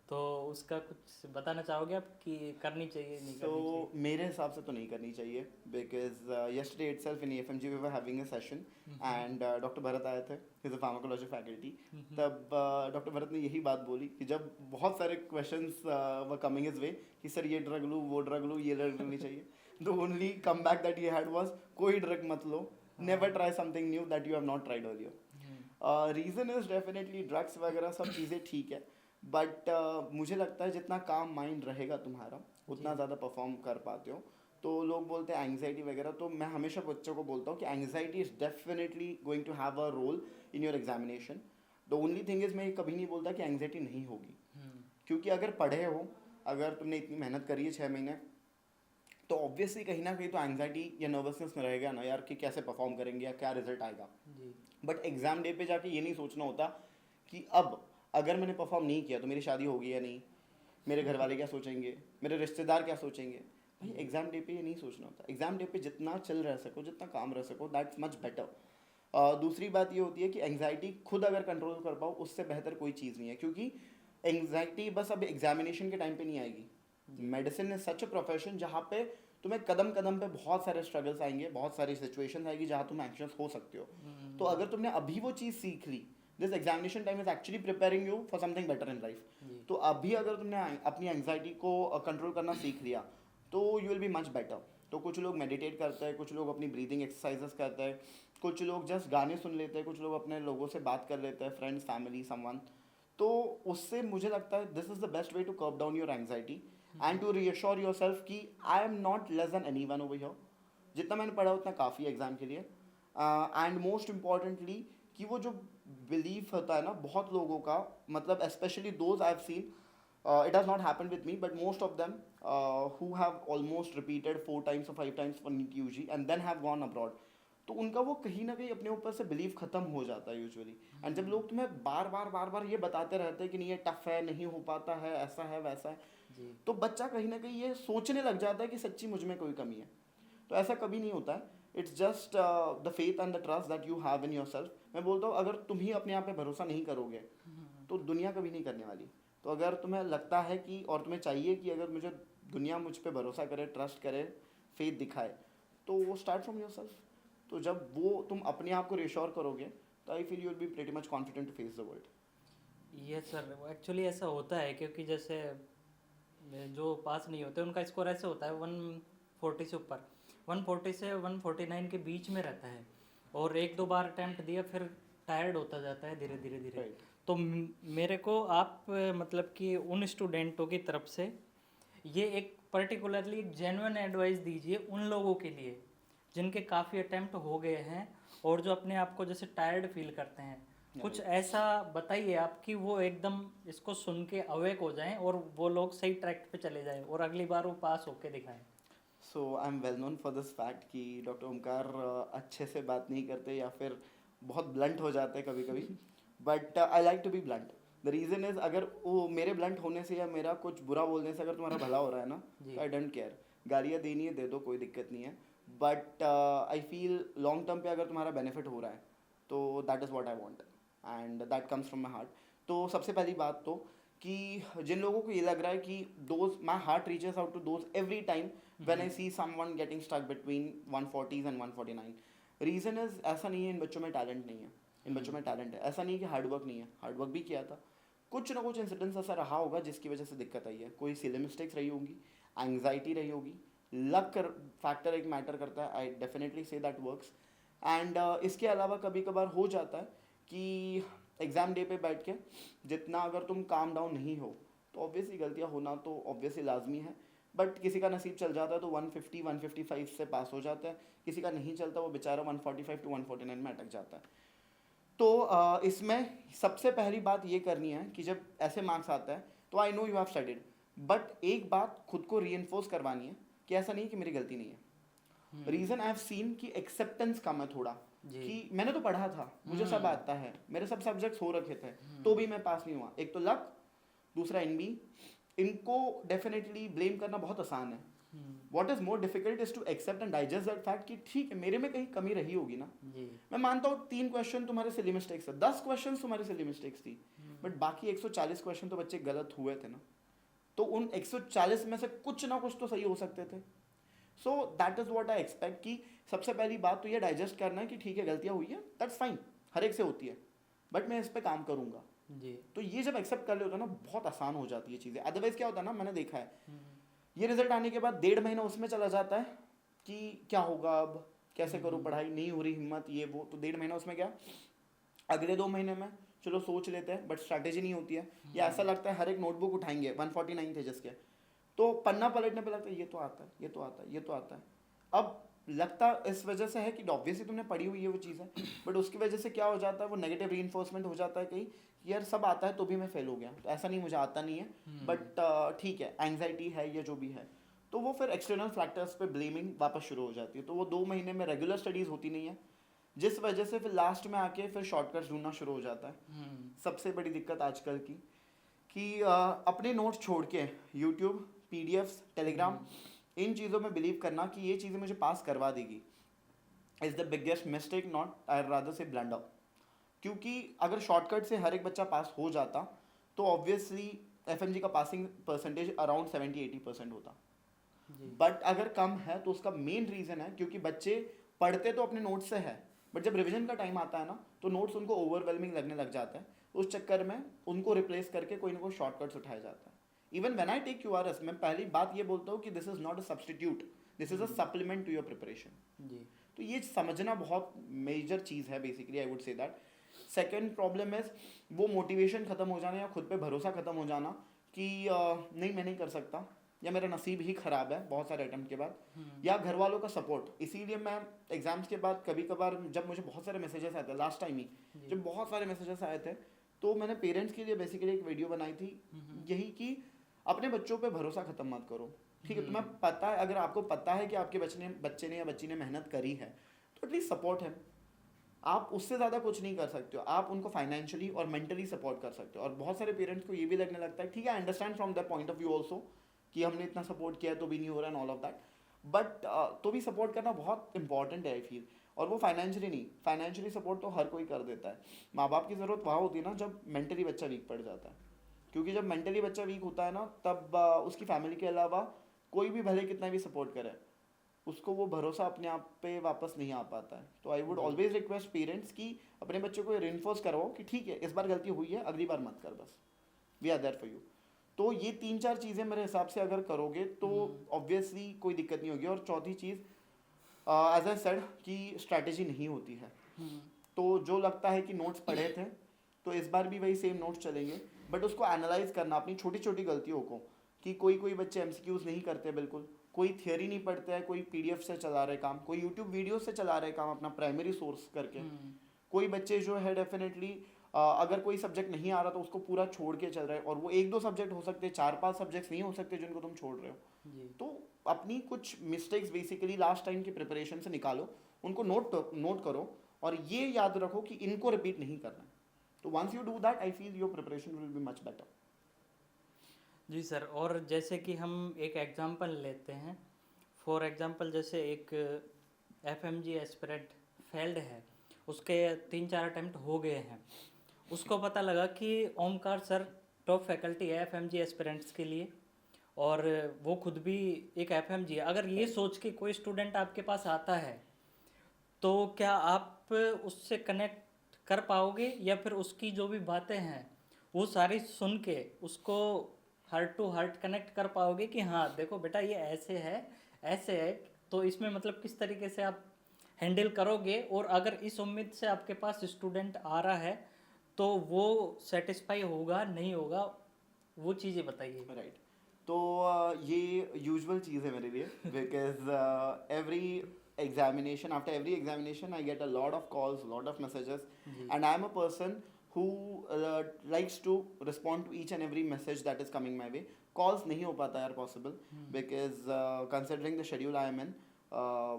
तो उसका कुछ बताना चाहोगे आप कि करनी चाहिए नहीं करनी So मेरे हिसाब से तो नहीं करनी चाहिए, because yesterday itself in EFMG we were having a session and doctor Bharat आए थे, he's a pharmacology faculty. तब डॉक्टर भरत ने यही बात बोली कि जब बहुत सारे questions were coming his way कि सर ये ड्रग लूँ, वो ड्रग लूँ, ये ड्रग लेनी चाहिए, the only comeback that he had was कोई ड्रग मत लो, never try something new that you have not tried earlier. Reason is definitely drugs वगैरह सब चीज़ें ठीक है, बट मुझे लगता है जितना काम माइंड रहेगा तुम्हारा उतना ज़्यादा परफॉर्म कर पाते हो. तो लोग बोलते हैं एंग्जाइटी वगैरह, तो मैं हमेशा बच्चों को बोलता हूँ कि anxiety is definitely going to have a role in your examination. The only thing is मैं ये कभी नहीं बोलता कि एंग्जाइटी नहीं होगी, क्योंकि अगर पढ़े हो, अगर तुमने इतनी मेहनत करी है 6 महीने, तो ऑब्वियसली कहीं ना कहीं तो एंग्जाइटी या नर्वसनेस में रहेगा ना यार कि कैसे परफॉर्म करेंगे या क्या रिजल्ट आएगा. बट एग्जाम डे पे जाके ये नहीं सोचना होता कि अब अगर मैंने परफॉर्म नहीं किया तो मेरी शादी होगी या नहीं, मेरे घर वाले क्या सोचेंगे, मेरे रिश्तेदार क्या सोचेंगे. भाई एग्जाम डे पे ये नहीं सोचना होता. एग्जाम डे पे जितना चिल रह सको, जितना काम रह सको, दैट्स मच बेटर. दूसरी बात ये होती है कि एंग्जाइटी खुद अगर कंट्रोल कर पाओ उससे बेहतर कोई चीज़ नहीं है, क्योंकि एंग्जाइटी बस अब एग्जामिनेशन के टाइम पे नहीं आएगी. Medicine is such a profession जहाँ पे तुम्हें कदम कदम पे बहुत सारे स्ट्रगल्स आएंगे, बहुत सारी सिचुएशन आएगी जहाँ तुम एंग्शियस हो सकते हो. तो अगर तुमने अभी वो चीज़ सीख ली, this examination time is actually preparing you for something better in life. तो अभी अगर तुमने अपनी एंग्जाइटी को कंट्रोल करना सीख लिया तो you will be much better. तो कुछ लोग मेडिटेट करते हैं, कुछ लोग अपनी ब्रीदिंग एक्सरसाइजेस करते हैं, कुछ लोग जस्ट गाने सुन लेते हैं, कुछ लोग अपने लोगों से बात कर लेते हैं, फ्रेंड्स, फैमिली, समवन. तो उससे मुझे लगता है this is the best way to curb down your anxiety and to reassure yourself कि I am not less than anyone over here. जितना मैंने पढ़ा उतना काफ़ी एग्जाम के लिए. एंड मोस्ट इम्पॉर्टेंटली कि वो जो बिलीफ होता है ना बहुत लोगों का, मतलब specially those I have scene, it has not happened with me, but most of them who have almost repeated 4 times or 5 times for NEET UG and then have gone abroad, तो उनका वो कहीं ना कहीं अपने ऊपर से बिलीव खत्म हो जाता है यूजुअली. एंड जब लोग तुम्हें बार बार ये बताते रहते हैं कि नहीं ये टफ है, नहीं हो पाता है, ऐसा है वैसा है, तो बच्चा कहीं ना कहीं ये सोचने लग जाता है कि सच्ची मुझ में कोई कमी है. तो ऐसा कभी नहीं होता है. It's just the faith and the trust that you have in your self. मैं बोलता हूँ अगर तुम ही अपने आप पे भरोसा नहीं करोगे तो दुनिया कभी नहीं करने वाली. तो अगर तुम्हें लगता है कि और तुम्हें चाहिए कि अगर मुझे दुनिया मुझ पे भरोसा करे, ट्रस्ट करे, फेथ दिखाए, तो वो स्टार्ट फ्रॉम योर सेल्फ. तो जब वो तुम अपने आप को रिश्योर करोगे तो I feel you will be pretty much confident to face the world. Yes sir, actually ऐसा होता है क्योंकि जैसे जो पास नहीं होते उनका स्कोर ऐसे होता है 140 से ऊपर, 140 से 149 के बीच में रहता है, और 1-2 बार अटैम्प्ट दिया फिर टायर्ड होता जाता है धीरे धीरे. Right. तो मेरे को आप मतलब कि उन स्टूडेंटों की तरफ से ये एक पर्टिकुलरली जेन्युइन एडवाइस दीजिए उन लोगों के लिए जिनके काफ़ी अटैम्प्ट हो गए हैं और जो अपने आप को जैसे टायर्ड फील करते हैं. कुछ ऐसा बताइए आप कि वो एकदम इसको सुन के अवेक हो जाएं और वो लोग सही ट्रैक पे चले जाएं और अगली बार वो पास होके दिखाएं. So I am well known for this fact कि डॉक्टर ओमकार अच्छे से बात नहीं करते या फिर बहुत ब्लंट हो जाते हैं कभी कभी. But I like to be blunt. The reason is अगर वो मेरे ब्लंट होने से या मेरा कुछ बुरा बोलने से अगर तुम्हारा भला हो रहा है ना, तो आई डोंट केयर. गालियाँ देनी है दे दो, कोई दिक्कत नहीं है. But I feel long term पे अगर तुम्हारा बेनिफिट हो रहा है तो that is what I want and that comes from my heart. तो सबसे पहली बात तो कि जिन लोगों को ये लग रहा है कि those my heart reaches out to those every time when I see someone getting stuck between 140s and 149. Reason is ऐसा नहीं है इन बच्चों में टैलेंट नहीं है, इन बच्चों में टैलेंट है. ऐसा नहीं है कि हार्डवर्क नहीं है, हार्डवर्क भी किया था. कुछ ना कुछ इंसिडेंस ऐसा रहा होगा जिसकी वजह से दिक्कत आई है. कोई सिली मिस्टेक्स रही होंगी, एंग्जाइटी रही होगी, लक फैक्टर एक मैटर करता है. I definitely say that works. And इसके अलावा कभी कभार हो जाता है कि एग्ज़ाम डे पे बैठ के जितना अगर तुम काम डाउन नहीं हो तो ऑब्वियसली गलतियाँ होना तो ऑब्वियसली लाजमी है. बट किसी का नसीब चल जाता है तो 150 155 से पास हो जाता है, किसी का नहीं चलता वो बेचारा 145 to 149 में अटक जाता है. तो इसमें सबसे पहली बात ये करनी है कि जब ऐसे मार्क्स आता है तो I no you have studied, but एक बात खुद को रीइंफोर्स करवानी है कि ऐसा नहीं कि मेरी गलती नहीं है. रीज़न आई हैव सीन कि एक्सेप्टेंस कम है थोड़ा, कि मैंने तो पढ़ा था, मुझे सब आता है, मेरे सब सब्जेक्ट्स हो रखे थे, तो भी मैं पास नहीं हुआ. एक तो लक, दूसरा एनबी, इनको डेफिनेटली ब्लेम करना बहुत आसान है. What is more difficult is to accept and digest that fact कि ठीक है मेरे में कहीं कमी रही होगी ना. जी. मैं मानता हूँ 3 क्वेश्चन तुम्हारे सिली मिस्टेक्स है, 10 क्वेश्चन तुम्हारी सिली मिस्टेक्स थी, बट बाकी 140 क्वेश्चन तो बच्चे गलत हुए थे ना. तो उन 140 में से कुछ ना कुछ तो सही हो सकते थे. So that is what I expect कि सबसे पहली बात तो ये डाइजेस्ट करना है कि ठीक है गलतियाँ हुई है, दैट्स फाइन, हर एक से होती है, बट मैं इस पर काम करूंगा. जी. तो ये जब एक्सेप्ट कर लेते हो ना बहुत आसान हो जाती है चीज़ें. अदरवाइज क्या होता है ना, मैंने देखा है ये रिजल्ट आने के बाद 1.5 महीना उसमें चला जाता है कि क्या होगा, अब कैसे करूँ, पढ़ाई नहीं हो रही, हिम्मत ये वो, तो 1.5 महीना उसमें गया. अगले 2 महीने में चलो सोच लेते हैं, बट स्ट्रैटेजी नहीं होती है. या ऐसा लगता है हर एक नोटबुक उठाएंगे 149 थे जिसके, तो पन्ना पलटने पे लगता है ये तो आता है, ये तो आता है, ये तो आता है. अब लगता इस वजह से है कि ऑब्वियसली तुमने पढ़ी हुई है वो चीज़ है, बट उसकी वजह से क्या हो जाता है, वो नेगेटिव रीइंफोर्समेंट हो जाता है कहीं कि यार सब आता है तो भी मैं फेल हो गया, तो ऐसा नहीं मुझे आता नहीं है, बट ठीक है एंग्जाइटी है या जो भी है. तो वो फिर एक्सटर्नल फैक्टर्स पे ब्लेमिंग वापस शुरू हो जाती है. तो वो 2 महीने में रेगुलर स्टडीज़ होती नहीं है, जिस वजह से फिर लास्ट में आके फिर शॉर्टकट्स ढूंढना शुरू हो जाता है. सबसे बड़ी दिक्कत आजकल की कि अपने नोट्स छोड़ के यूट्यूब, पीडीएफ्स, टेलीग्राम, इन चीज़ों में बिलीव करना कि ये चीज़ें मुझे पास करवा देगी is the biggest mistake, not I rather से ब्लंडर. क्योंकि अगर शॉर्टकट से हर एक बच्चा पास हो जाता तो ऑब्वियसली एफएमजी का पासिंग परसेंटेज अराउंड 70-80% होता. बट अगर कम है तो उसका मेन रीज़न है क्योंकि बच्चे पढ़ते तो अपने नोट्स से है, बट जब रिवीजन का टाइम आता है ना तो नोट्स उनको ओवरवेलमिंग लगने लग जाता है. उस चक्कर में उनको रिप्लेस करके कोई ना कोई शॉर्टकट्स उठाया जाता है. Even when I take QRS, मैं पहली बात ये बोलता हूँ कि this is not a substitute, this is a supplement to your preparation. जी. तो ये समझना बहुत मेजर चीज़ है basically, I would say that. Second problem is वो मोटिवेशन ख़त्म हो जाना या खुद पे भरोसा ख़त्म हो जाना कि नहीं मैं नहीं कर सकता, या मेरा नसीब ही ख़राब है बहुत सारे अटैम्प्ट के बाद, या घर वालों का सपोर्ट. इसीलिए मैं एग्जाम्स के बाद कभी कभार जब मुझे बहुत सारे मैसेजेस आए थे, लास्ट टाइम ही जब बहुत सारे मैसेजेस आए थे, तो मैंने पेरेंट्स के लिए बेसिकली एक वीडियो बनाई थी यही कि अपने बच्चों पे भरोसा ख़त्म मत करो. ठीक है, तुम्हें पता है, अगर आपको पता है कि आपके बच्चे ने या बच्ची ने मेहनत करी है तो एटलीस्ट सपोर्ट है. आप उससे ज़्यादा कुछ नहीं कर सकते हो, आप उनको फाइनेंशियली और मेंटली सपोर्ट कर सकते हो. और बहुत सारे पेरेंट्स को ये भी लगने लगता है ठीक है, I understand from the point of view also कि हमने इतना सपोर्ट किया है तो भी नहीं हो रहा and all of that, but तो भी सपोर्ट करना बहुत इंपॉर्टेंट है आई फील. और वो फाइनेंशियली नहीं, फाइनेंशियली सपोर्ट तो हर कोई कर देता है. माँ बाप की ज़रूरत वहाँ होती है ना जब मेंटली बच्चा वीक पड़ जाता है, क्योंकि जब मेंटली बच्चा वीक होता है ना तब उसकी फैमिली के अलावा कोई भी भले कितना भी सपोर्ट करे उसको वो भरोसा अपने आप पे वापस नहीं आ पाता है. तो I would always request parents कि अपने बच्चों को रेनफोर्स करवाओ कि ठीक है इस बार गलती हुई है, अगली बार मत कर, बस we are there for you. तो ये 3-4 चीज़ें मेरे हिसाब से अगर करोगे तो ऑब्वियसली कोई दिक्कत नहीं होगी. और चौथी चीज़ एज आई सेड कि स्ट्रैटेजी नहीं होती है. तो जो लगता है कि नोट्स पढ़े थे तो इस बार भी वही सेम नोट्स चलेंगे, बट उसको एनालाइज करना अपनी छोटी छोटी गलतियों को कि कोई बच्चे एमसीक्यूज नहीं करते बिल्कुल, कोई थियोरी नहीं पढ़ते हैं, कोई पीडीएफ से चला रहे काम, कोई यूट्यूब वीडियो से चला रहे काम अपना प्राइमरी सोर्स करके. कोई बच्चे जो है डेफिनेटली अगर कोई सब्जेक्ट नहीं आ रहा तो उसको पूरा छोड़ के चल रहे हैं, और वो 1-2 सब्जेक्ट हो सकते हैं, 4-5 सब्जेक्ट्स नहीं हो सकते जिनको तुम छोड़ रहे हो. तो अपनी कुछ मिस्टेक्स बेसिकली लास्ट टाइम की प्रिपरेशन से निकालो, उनको नोट करो और ये याद रखो कि इनको रिपीट नहीं करना है. तो once you do that I feel your preparation will be much better. जी सर, और जैसे कि हम एक एग्जांपल लेते हैं, फॉर एग्जांपल जैसे एक एफएमजी एस्पिरेंट फेल्ड है, उसके 3-4 अटैम्प्ट हो गए हैं, उसको पता लगा कि ओमकार सर टॉप फैकल्टी है एफएमजी एस्पिरेंट्स के लिए और वो खुद भी एक एफएमजी है. अगर ये सोच के कोई स्टूडेंट आपके पास आता है तो क्या आप उससे कनेक्ट कर पाओगे, या फिर उसकी जो भी बातें हैं वो सारी सुन के उसको हार्ट टू हार्ट कनेक्ट कर पाओगे कि हाँ देखो बेटा ये ऐसे है, तो इसमें मतलब किस तरीके से आप हैंडल करोगे, और अगर इस उम्मीद से आपके पास स्टूडेंट आ रहा है तो वो सेटिस्फाई होगा नहीं होगा, वो चीज़ें बताइए. राइट. तो ये यूजुअल चीज़ है मेरे लिए because every examination, after every examination I get a lot of calls, lot of messages, and I am a person who likes to respond to each and every message that is coming my way. Calls नहीं हो पाता यार possible because considering the schedule I am in,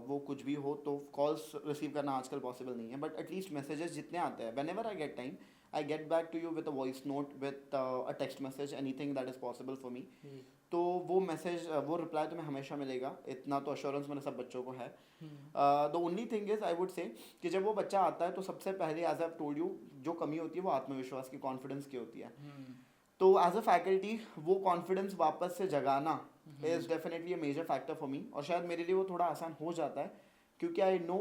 वो कुछ भी हो तो calls receive करना आजकल possible नहीं है, but at least messages जितने आते हैं whenever I get time I get back to you with a voice note, with a text message, anything that is possible for me. जी। तो वो मैसेज, वो रिप्लाई तुम्हें हमेशा मिलेगा, इतना तो अश्योरेंस मेरे सब बच्चों को है। The only thing is I would से कि जब वो बच्चा आता है तो सबसे पहले, एज आई टोल्ड यू, जो कमी होती है वो आत्मविश्वास की, कॉन्फिडेंस की होती है। तो एज अ फैकल्टी वो कॉन्फिडेंस वापस से जगाना is definitely a major factor for me, और शायद मेरे लिए वो थोड़ा आसान हो जाता है क्योंकि I know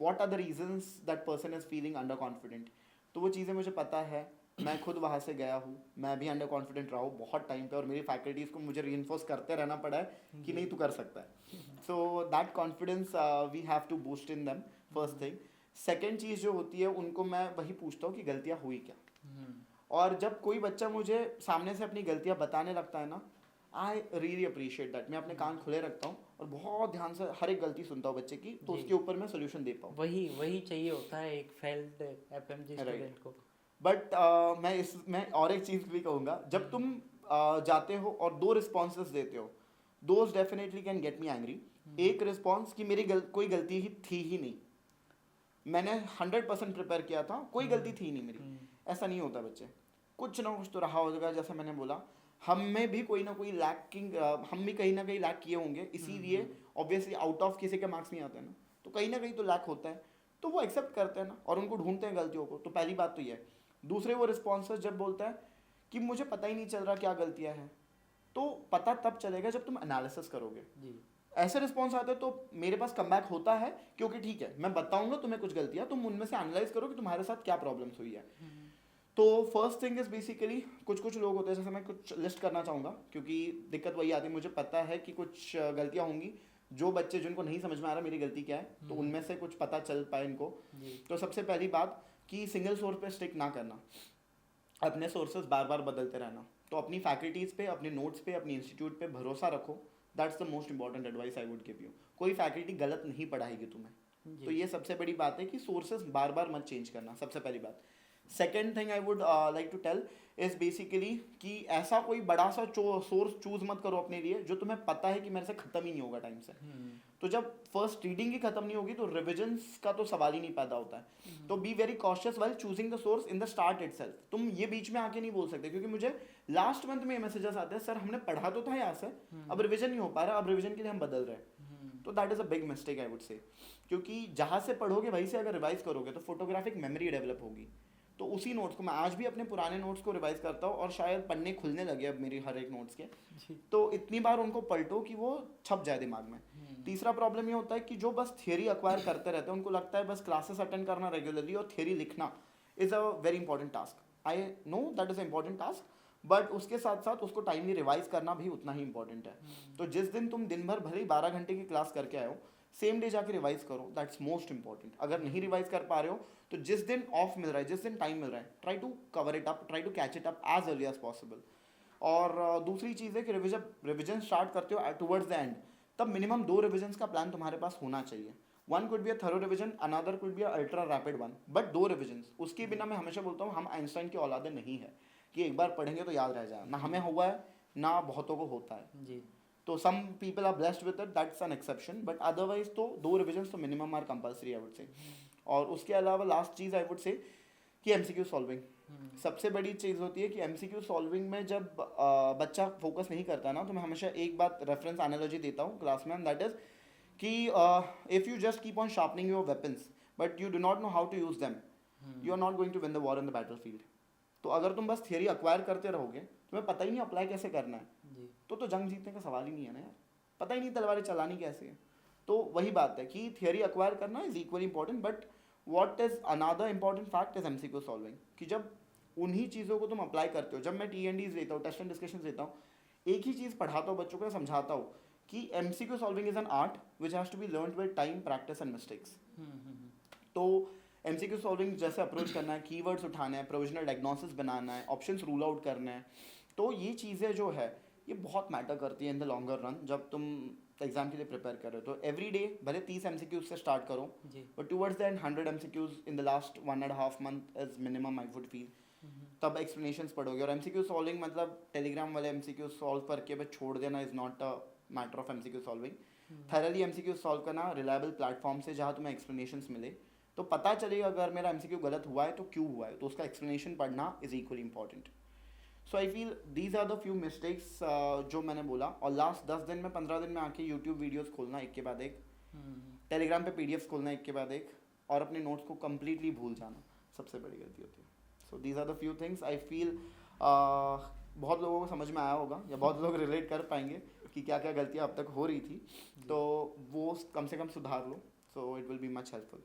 what are the reasons that person is feeling under confident. तो वो चीज़ें मुझे पता है, मैं खुद वहाँ से गया हूँ, मैं भी अंडर कॉन्फिडेंट रहा हूँ बहुत टाइम पे, और मेरी फैकल्टीज़ को मुझे रीइंफोर्स करते रहना पड़ा है कि नहीं तू कर सकता है। So that confidence we have to boost in them, first thing. Second चीज़ जो होती है, उनको मैं वही पूछता हूँ कि गलतियाँ हुई क्या। और जब कोई बच्चा मुझे सामने से अपनी गलतियाँ बताने लगता है ना, आई रियली अप्रिशिएट दैट। मैं अपने कान खुले रखता हूँ और बहुत ध्यान से हर एक गलती सुनता हूँ बच्चे की, तो जी। उसके ऊपर मैं सोल्यूशन दे पाऊँ। वही वही चाहिए होता है एक फेल्ड एफएमजी Right. स्टूडेंट को। बट मैं और एक चीज़ भी कहूँगा, जब तुम जाते हो और 2 रिस्पॉन्सेस देते हो, those definitely can get me angry. एक रिस्पॉन्स कि मेरी कोई गलती ही थी ही नहीं, मैंने 100% प्रिपेयर किया था, कोई गलती थी नहीं मेरी। ऐसा नहीं होता बच्चे, कुछ ना कुछ तो रहा होगा। जैसे मैंने बोला, हम में भी कोई ना कोई लैकिंग, हम भी कहीं ना कहीं लैक किए होंगे, इसीलिए ऑब्वियसली आउट ऑफ किसी के मार्क्स नहीं आते हैं ना, तो कहीं ना कहीं तो लैक होता है, तो वो एक्सेप्ट करते हैं ना, और उनको ढूंढते हैं गलतियों को। तो पहली बात तो ये है। दूसरे वो रिस्पॉन्सेस जब बोलता है कि मुझे पता ही नहीं चल रहा क्या गलतियाँ हैं, तो पता तब चलेगा जब तुम एनालिसिस करोगे। जी। ऐसे रिस्पॉन्स आते हैं तो मेरे पास कमबैक होता है, क्योंकि ठीक है मैं बताऊंगा तुम्हें कुछ गलतियां, तुम उनमें से एनालाइज करो कि तुम्हारे साथ क्या प्रॉब्लम्स हुई है। तो फर्स्ट थिंग इज बेसिकली, कुछ लोग होते हैं, जैसे मैं कुछ लिस्ट करना चाहूँगा क्योंकि दिक्कत वही आती है, मुझे पता है कि कुछ गलतियाँ होंगी, जो बच्चे जिनको नहीं समझ में आ रहा मेरी गलती क्या है, तो उनमें से कुछ पता चल पाए इनको। तो सबसे पहली बात कि सिंगल सोर्स पे स्टिक ना करना, अपने सोर्सेज बार बार बदलते रहना। तो अपनी फैकल्टीज़ पे, अपने नोट्स पे, अपनी इंस्टीट्यूट पे भरोसा रखो। That's the most important advice I would give you. कोई फैकल्टी गलत नहीं पढ़ाएगी तुम्हें, तो ये सबसे बड़ी बात है कि सोर्सेज बार बार मत चेंज करना, सबसे पहली बात। Second thing I would like to tell is basically कि ऐसा कोई बड़ा सा सोर्स चूज मत करो अपने लिए जो तुम्हें पता है कि मेरे से खत्म ही नहीं होगा टाइम से। तो जब फर्स्ट रीडिंग ही खत्म नहीं होगी तो रिविजन्स का तो सवाल ही नहीं पैदा होता है। तो be very cautious while choosing the source in the start itself. तुम ये बीच में आके नहीं बोल सकते, क्योंकि मुझे लास्ट मंथ में ये मैसेजेस आते हैं, सर हमने पढ़ा तो था यहाँ से, अब रिविजन नहीं हो पा रहा, अब रिविजन के लिए हम बदल रहे हैं। तो that is a big mistake I would से, क्योंकि जहाँ से पढ़ोगे वहीं से अगर रिवाइज करोगे तो फोटोग्राफिक मेमोरी डेवलप होगी। तो उसी नोट्स को मैं आज भी अपने पुराने नोट्स को रिवाइज करता हूँ, और शायद पन्ने खुलने लगे अब मेरी हर एक नोट्स के, तो इतनी बार उनको पलटो कि वो छप जाए दिमाग में। तीसरा प्रॉब्लम ये होता है कि जो बस थियरी अक्वायर करते रहते हैं, उनको लगता है बस क्लासेस अटेंड करना रेगुलरली और थियरी लिखना is a very important task. I know that is a important task, but उसके साथ साथ उसको टाइमली रिवाइज करना भी उतना ही इंपॉर्टेंट है। तो जिस दिन तुम दिन भर भले ही 12 घंटे की क्लास करके आए हो, सेम डे जाके रिवाइज करो, दैट्स मोस्ट इंपॉर्टेंट। अगर नहीं रिवाइज कर पा रहे हो तो जिस दिन ऑफ मिल रहा है, जिस दिन टाइम मिल रहा है, try to cover it up, try to catch it up as early as possible. और दूसरी चीज़ है कि रिविजन स्टार्ट करते हो टुवर्ड्स द एंड, तब मिनिमम 2 रिविजन्स का प्लान तुम्हारे पास होना चाहिए। One could be a thorough revision, another could be a ultra rapid one, but 2 revisions. उसके बिना मैं हमेशा बोलता हूँ हम आइंस्टाइन की औलादे नहीं है कि एक बार पढ़ेंगे तो याद रह जाए, ना हमें हुआ है ना बहुतों को होता है जी। तो some people are blessed with it, that's an exception, but otherwise तो 2 रिविजन्स तो minimum are compulsory I would say. और उसके अलावा लास्ट चीज़ आई वुड से कि एमसीक्यू सॉल्विंग सबसे बड़ी चीज़ होती है। कि एमसीक्यू सॉल्विंग में जब बच्चा फोकस नहीं करता ना, तो मैं हमेशा एक बात रेफरेंस एनालॉजी देता हूँ क्लास में, दैट इज कि if you just keep on sharpening your weapons but you do not know how to use them, you are not going to win the war in the battlefield. तो अगर तुम बस थियरी अक्वायर करते रहोगे, तुम्हें पता ही नहीं अप्लाई कैसे करना है, तो जंग जीतने का सवाल ही नहीं है ना यार, पता ही नहीं तलवारें चलानी कैसे है। तो वही बात है कि थियरी अक्वायर करना is equally important, but what is another important fact is MCQ solving. कि जब उन्हीं चीज़ों को तुम अप्लाई करते हो, जब मैं TNDs देता हूँ, टेस्ट एंड डिस्कशन देता हूँ, एक ही चीज़ पढ़ाता हूँ बच्चों को, समझाता हूँ कि MCQ solving is an art which has to be learned with time, practice and mistakes. तो एमसीक्यू सॉल्विंग जैसे अप्रोच करना है, कीवर्ड्स उठाना है, प्रोविजनल डायग्नोसिस बनाना है, ऑप्शंस रूल आउट करना है, तो ये चीज़ें जो है ये बहुत मैटर करती है इन द लॉन्गर रन जब तुम एग्जाम के लिए प्रिपेयर कर रहे हो। तो एवरी डे भले 30 MCQs से स्टार्ट करो, but towards the and 100 MCQs in the last 1.5 month is minimum I would feel. तब एक्सप्लेनेशंस पढ़ोगे। और एमसीक्यू सॉल्विंग मतलब टेलीग्राम वाले एमसीक्यू सॉल्व करके बस छोड़ देना is not a matter of MCQ solving. Thoroughly MCQ solve करना रिलायबल प्लेटफॉर्म से जहाँ तुम्हें एक्सप्लेनेशंस मिले, तो तो पता चलेगा अगर मेरा एमसीक्यू गलत हुआ है तो क्यों हुआ है, तो उसका एक्सप्लेनेशन पढ़ना is equally important. So I feel these are the few mistakes जो मैंने बोला. और लास्ट 10 दिन में 15 दिन में आके यूट्यूब वीडियोस खोलना एक के बाद एक, टेलीग्राम पे पीडीएफ्स खोलना एक के बाद एक, और अपने नोट्स को कम्प्लीटली भूल जाना सबसे बड़ी गलती होती है. So these are the few things I feel बहुत लोगों को समझ में आया होगा या बहुत लोग रिलेट कर पाएंगे कि क्या क्या गलतियाँ अब तक हो रही थी, तो वो कम से कम सुधार लो. So it will be much helpful.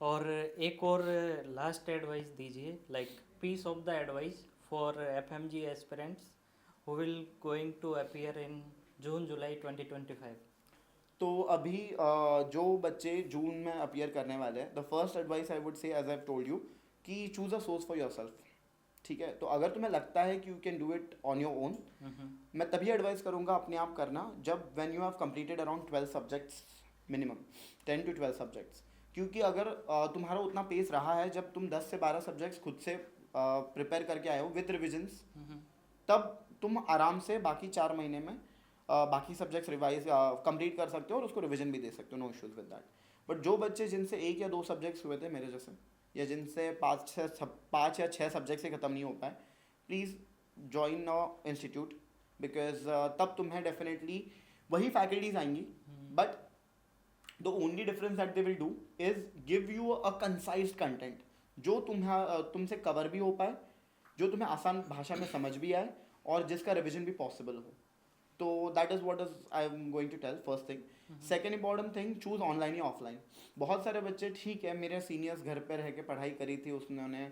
और एक और लास्ट एडवाइस दीजिए, like piece of the advice for FMG aspirants who will going to appear in June July 2025. तो अभी जो बच्चे जून में अपीयर करने वाले हैं, the first advice I would say as I told you कि choose a source for yourself. ठीक है, तो अगर तुम्हें लगता है कि you can do it on your own, मैं तभी एडवाइस करूंगा अपने आप करना जब when you have completed around 12 subjects minimum, 10 to 12 subjects. क्योंकि अगर तुम्हारा उतना पेस रहा है जब तुम 10 से 12 सब्जेक्ट्स खुद से प्रिपेयर करके आए हो विद रिविजन्स, तब तुम आराम से बाकी 4 महीने में बाकी सब्जेक्ट्स रिवाइज कंप्लीट कर सकते हो और उसको रिवीजन भी दे सकते हो, no issues with that. But जो बच्चे जिनसे 1 या 2 सब्जेक्ट्स हुए थे मेरे जैसे, या जिनसे 5 या 6 सब्जेक्ट से ख़त्म नहीं हो पाए, please join a institute, because तब तुम्हें डेफिनेटली वही फैकल्टीज आएंगी, but the only difference that they will do is give you a concise content जो तुमसे कवर भी हो पाए, जो तुम्हें आसान भाषा में समझ भी आए और जिसका रिविजन भी पॉसिबल हो. तो that is what is I am going to tell first thing. Second important thing, choose online या ऑफलाइन. बहुत सारे बच्चे, ठीक है मेरे सीनियर्स घर पे रह के पढ़ाई करी थी उसने,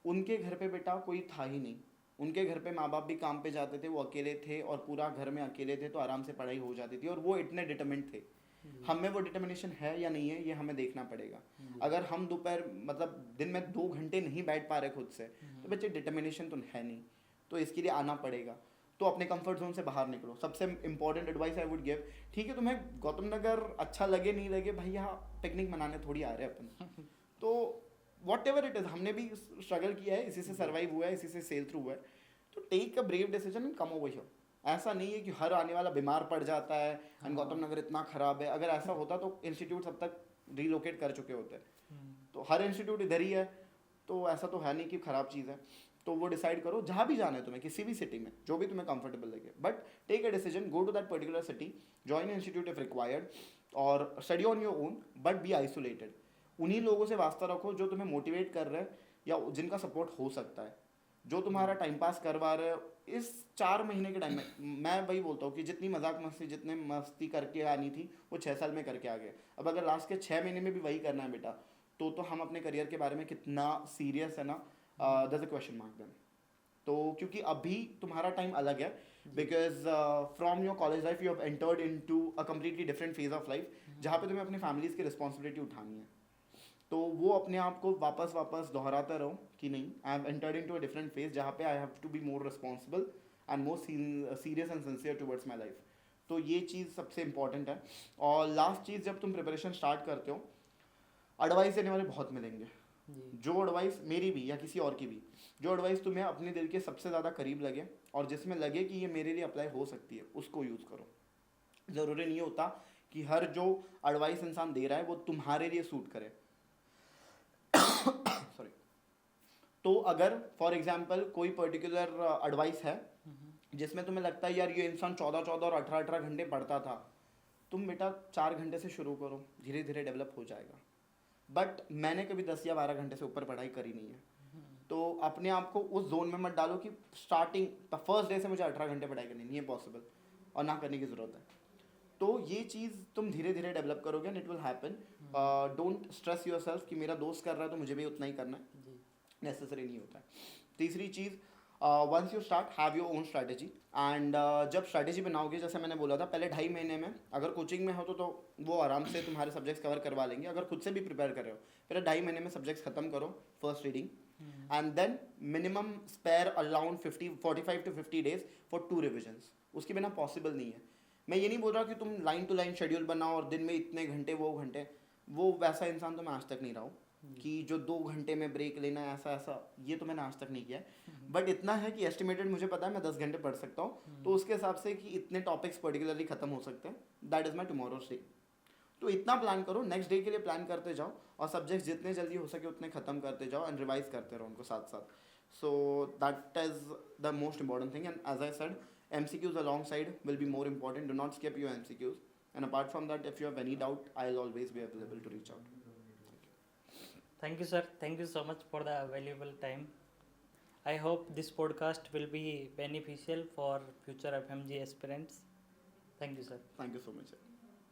उनके घर पे बेटा कोई था ही नहीं, उनके घर पे माँ बाप भी काम पे जाते थे, वो अकेले थे और पूरा घर में अकेले थे, तो आराम से पढ़ाई हो जाती थी और वो इतने डिटरमिनेंट थे. हम में वो डिटर्मिनेशन है या नहीं है ये हमें देखना पड़ेगा. अगर हम दोपहर मतलब दिन में 2 घंटे नहीं बैठ पा रहे खुद से, तो बच्चे डिटर्मिनेशन तो है नहीं, तो इसके लिए आना पड़ेगा. तो अपने कंफर्ट जोन से बाहर निकलो. सबसे important advice I would give, ठीक है तुम्हें गौतम नगर अच्छा लगे नहीं लगे, भाई यहाँ पिकनिक मनाने थोड़ी आ रहे हैं अपन, तो वॉट एवर इट इज़, हमने भी स्ट्रगल किया है, इसी से सर्वाइव हुआ है, इसी से सेल थ्रू हुआ है. तो take a brave decision and come over here. ऐसा नहीं है कि हर आने वाला बीमार पड़ जाता है एंड गौतम नगर इतना खराब है. अगर ऐसा होता तो इंस्टीट्यूट अब तक रिलोकेट कर चुके होते. तो हर इंस्टीट्यूट इधर ही है, तो ऐसा तो है नहीं कि खराब चीज़ है. तो वो डिसाइड करो जहाँ भी जाना है तुम्हें, किसी भी सिटी में जो भी तुम्हें कंफर्टेबल लगे, but take a decision, go to that particular city, join institute if required, और study on your own, but be isolated. उन्हीं लोगों से वास्ता रखो जो तुम्हें मोटिवेट कर रहे हैं या जिनका सपोर्ट हो सकता है, जो तुम्हारा टाइम पास करवा रहे हो. इस 4 महीने के टाइम में मैं वही बोलता हूँ कि जितनी मजाक मस्ती जितने मस्ती करके आनी थी वो 6 साल में करके आ गए. अब अगर लास्ट के 6 महीने में भी वही करना है बेटा, तो हम अपने करियर के बारे में कितना सीरियस है ना, that's a question mark then. तो क्योंकि अभी तुम्हारा टाइम अलग है, because from your college life you have entered into a completely different phase of life, जहाँ पे तुम्हें अपनी फैमिलीज की रिस्पॉन्सिबिलिटी उठानी है. तो वो अपने आप को वापस दोहराता रहो कि नहीं, I have entered into a different phase जहाँ पे I have to be more responsible and more serious and sincere towards my life. तो ये चीज़ सबसे इंपॉर्टेंट है. और लास्ट चीज़, जब तुम प्रिपरेशन स्टार्ट करते हो, एडवाइस देने वाले बहुत मिलेंगे. जो एडवाइस मेरी भी या किसी और की भी, जो एडवाइस तुम्हें अपने दिल के सबसे ज़्यादा करीब लगे और जिसमें लगे कि ये मेरे लिए अप्लाई हो सकती है, उसको यूज़ करो. ज़रूरी नहीं होता कि हर जो एडवाइस इंसान दे रहा है वो तुम्हारे लिए सूट करे. सॉरी. तो अगर फॉर एग्जांपल कोई पर्टिकुलर एडवाइस है जिसमें तुम्हें लगता है यार ये इंसान 14 और 18 घंटे पढ़ता था, तुम बेटा 4 घंटे से शुरू करो, धीरे धीरे डेवलप हो जाएगा. बट मैंने कभी 10 या 12 घंटे से ऊपर पढ़ाई करी नहीं है, तो अपने आप को उस जोन में मत डालो कि स्टार्टिंग फर्स्ट डे से मुझे 18 घंटे पढ़ाई करनी नहीं है पॉसिबल, और ना करने की ज़रूरत है. तो ये चीज़ तुम धीरे धीरे डेवलप करोगे and it will happen. Don't stress your self कि मेरा दोस्त कर रहा है तो मुझे भी उतना ही करना है, नेसेसरी नहीं होता है. तीसरी चीज़, once you start have your own strategy. And जब स्ट्रैटेजी बनाओगे, जैसे मैंने बोला था पहले 2.5 महीने में, अगर कोचिंग में हो तो वो आराम से तुम्हारे सब्जेक्ट्स कवर करवा लेंगे. अगर खुद से भी प्रिपेयर कर रहे हो, पहले 2.5 महीने में सब्जेक्ट्स खत्म करो first reading, and then minimum spare around 45 to 50 days for 2 revisions. उसके बिना पॉसिबल नहीं है. मैं ये नहीं बोल रहा कि तुम लाइन टू लाइन शेड्यूल बनाओ और दिन में इतने घंटे वो घंटे, वो वैसा इंसान तो मैं आज तक नहीं रहा हूँ कि जो 2 घंटे में ब्रेक लेना है, ऐसा ये तो मैंने आज तक नहीं किया है. बट इतना है कि एस्टिमेटेड मुझे पता है मैं 10 घंटे पढ़ सकता हूँ, तो उसके हिसाब से कि इतने टॉपिक्स पर्टिकुलरली खत्म हो सकते हैं, that is my tomorrow's day. तो इतना प्लान करो, नेक्स्ट डे के लिए प्लान करते जाओ और सब्जेक्ट्स जितने जल्दी हो सके उतने ख़त्म करते जाओ एंड रिवाइज करते रहो उनको साथ साथ. So that is the most important thing, and as I said, MCQs alongside will be more important. Do not skip your MCQs, and apart from that, if you have any doubt, I'll always be available to reach out. Thank you, sir. Thank you so much for the valuable time. I hope this podcast will be beneficial for future FMG aspirants. Thank you, sir. Thank you so much.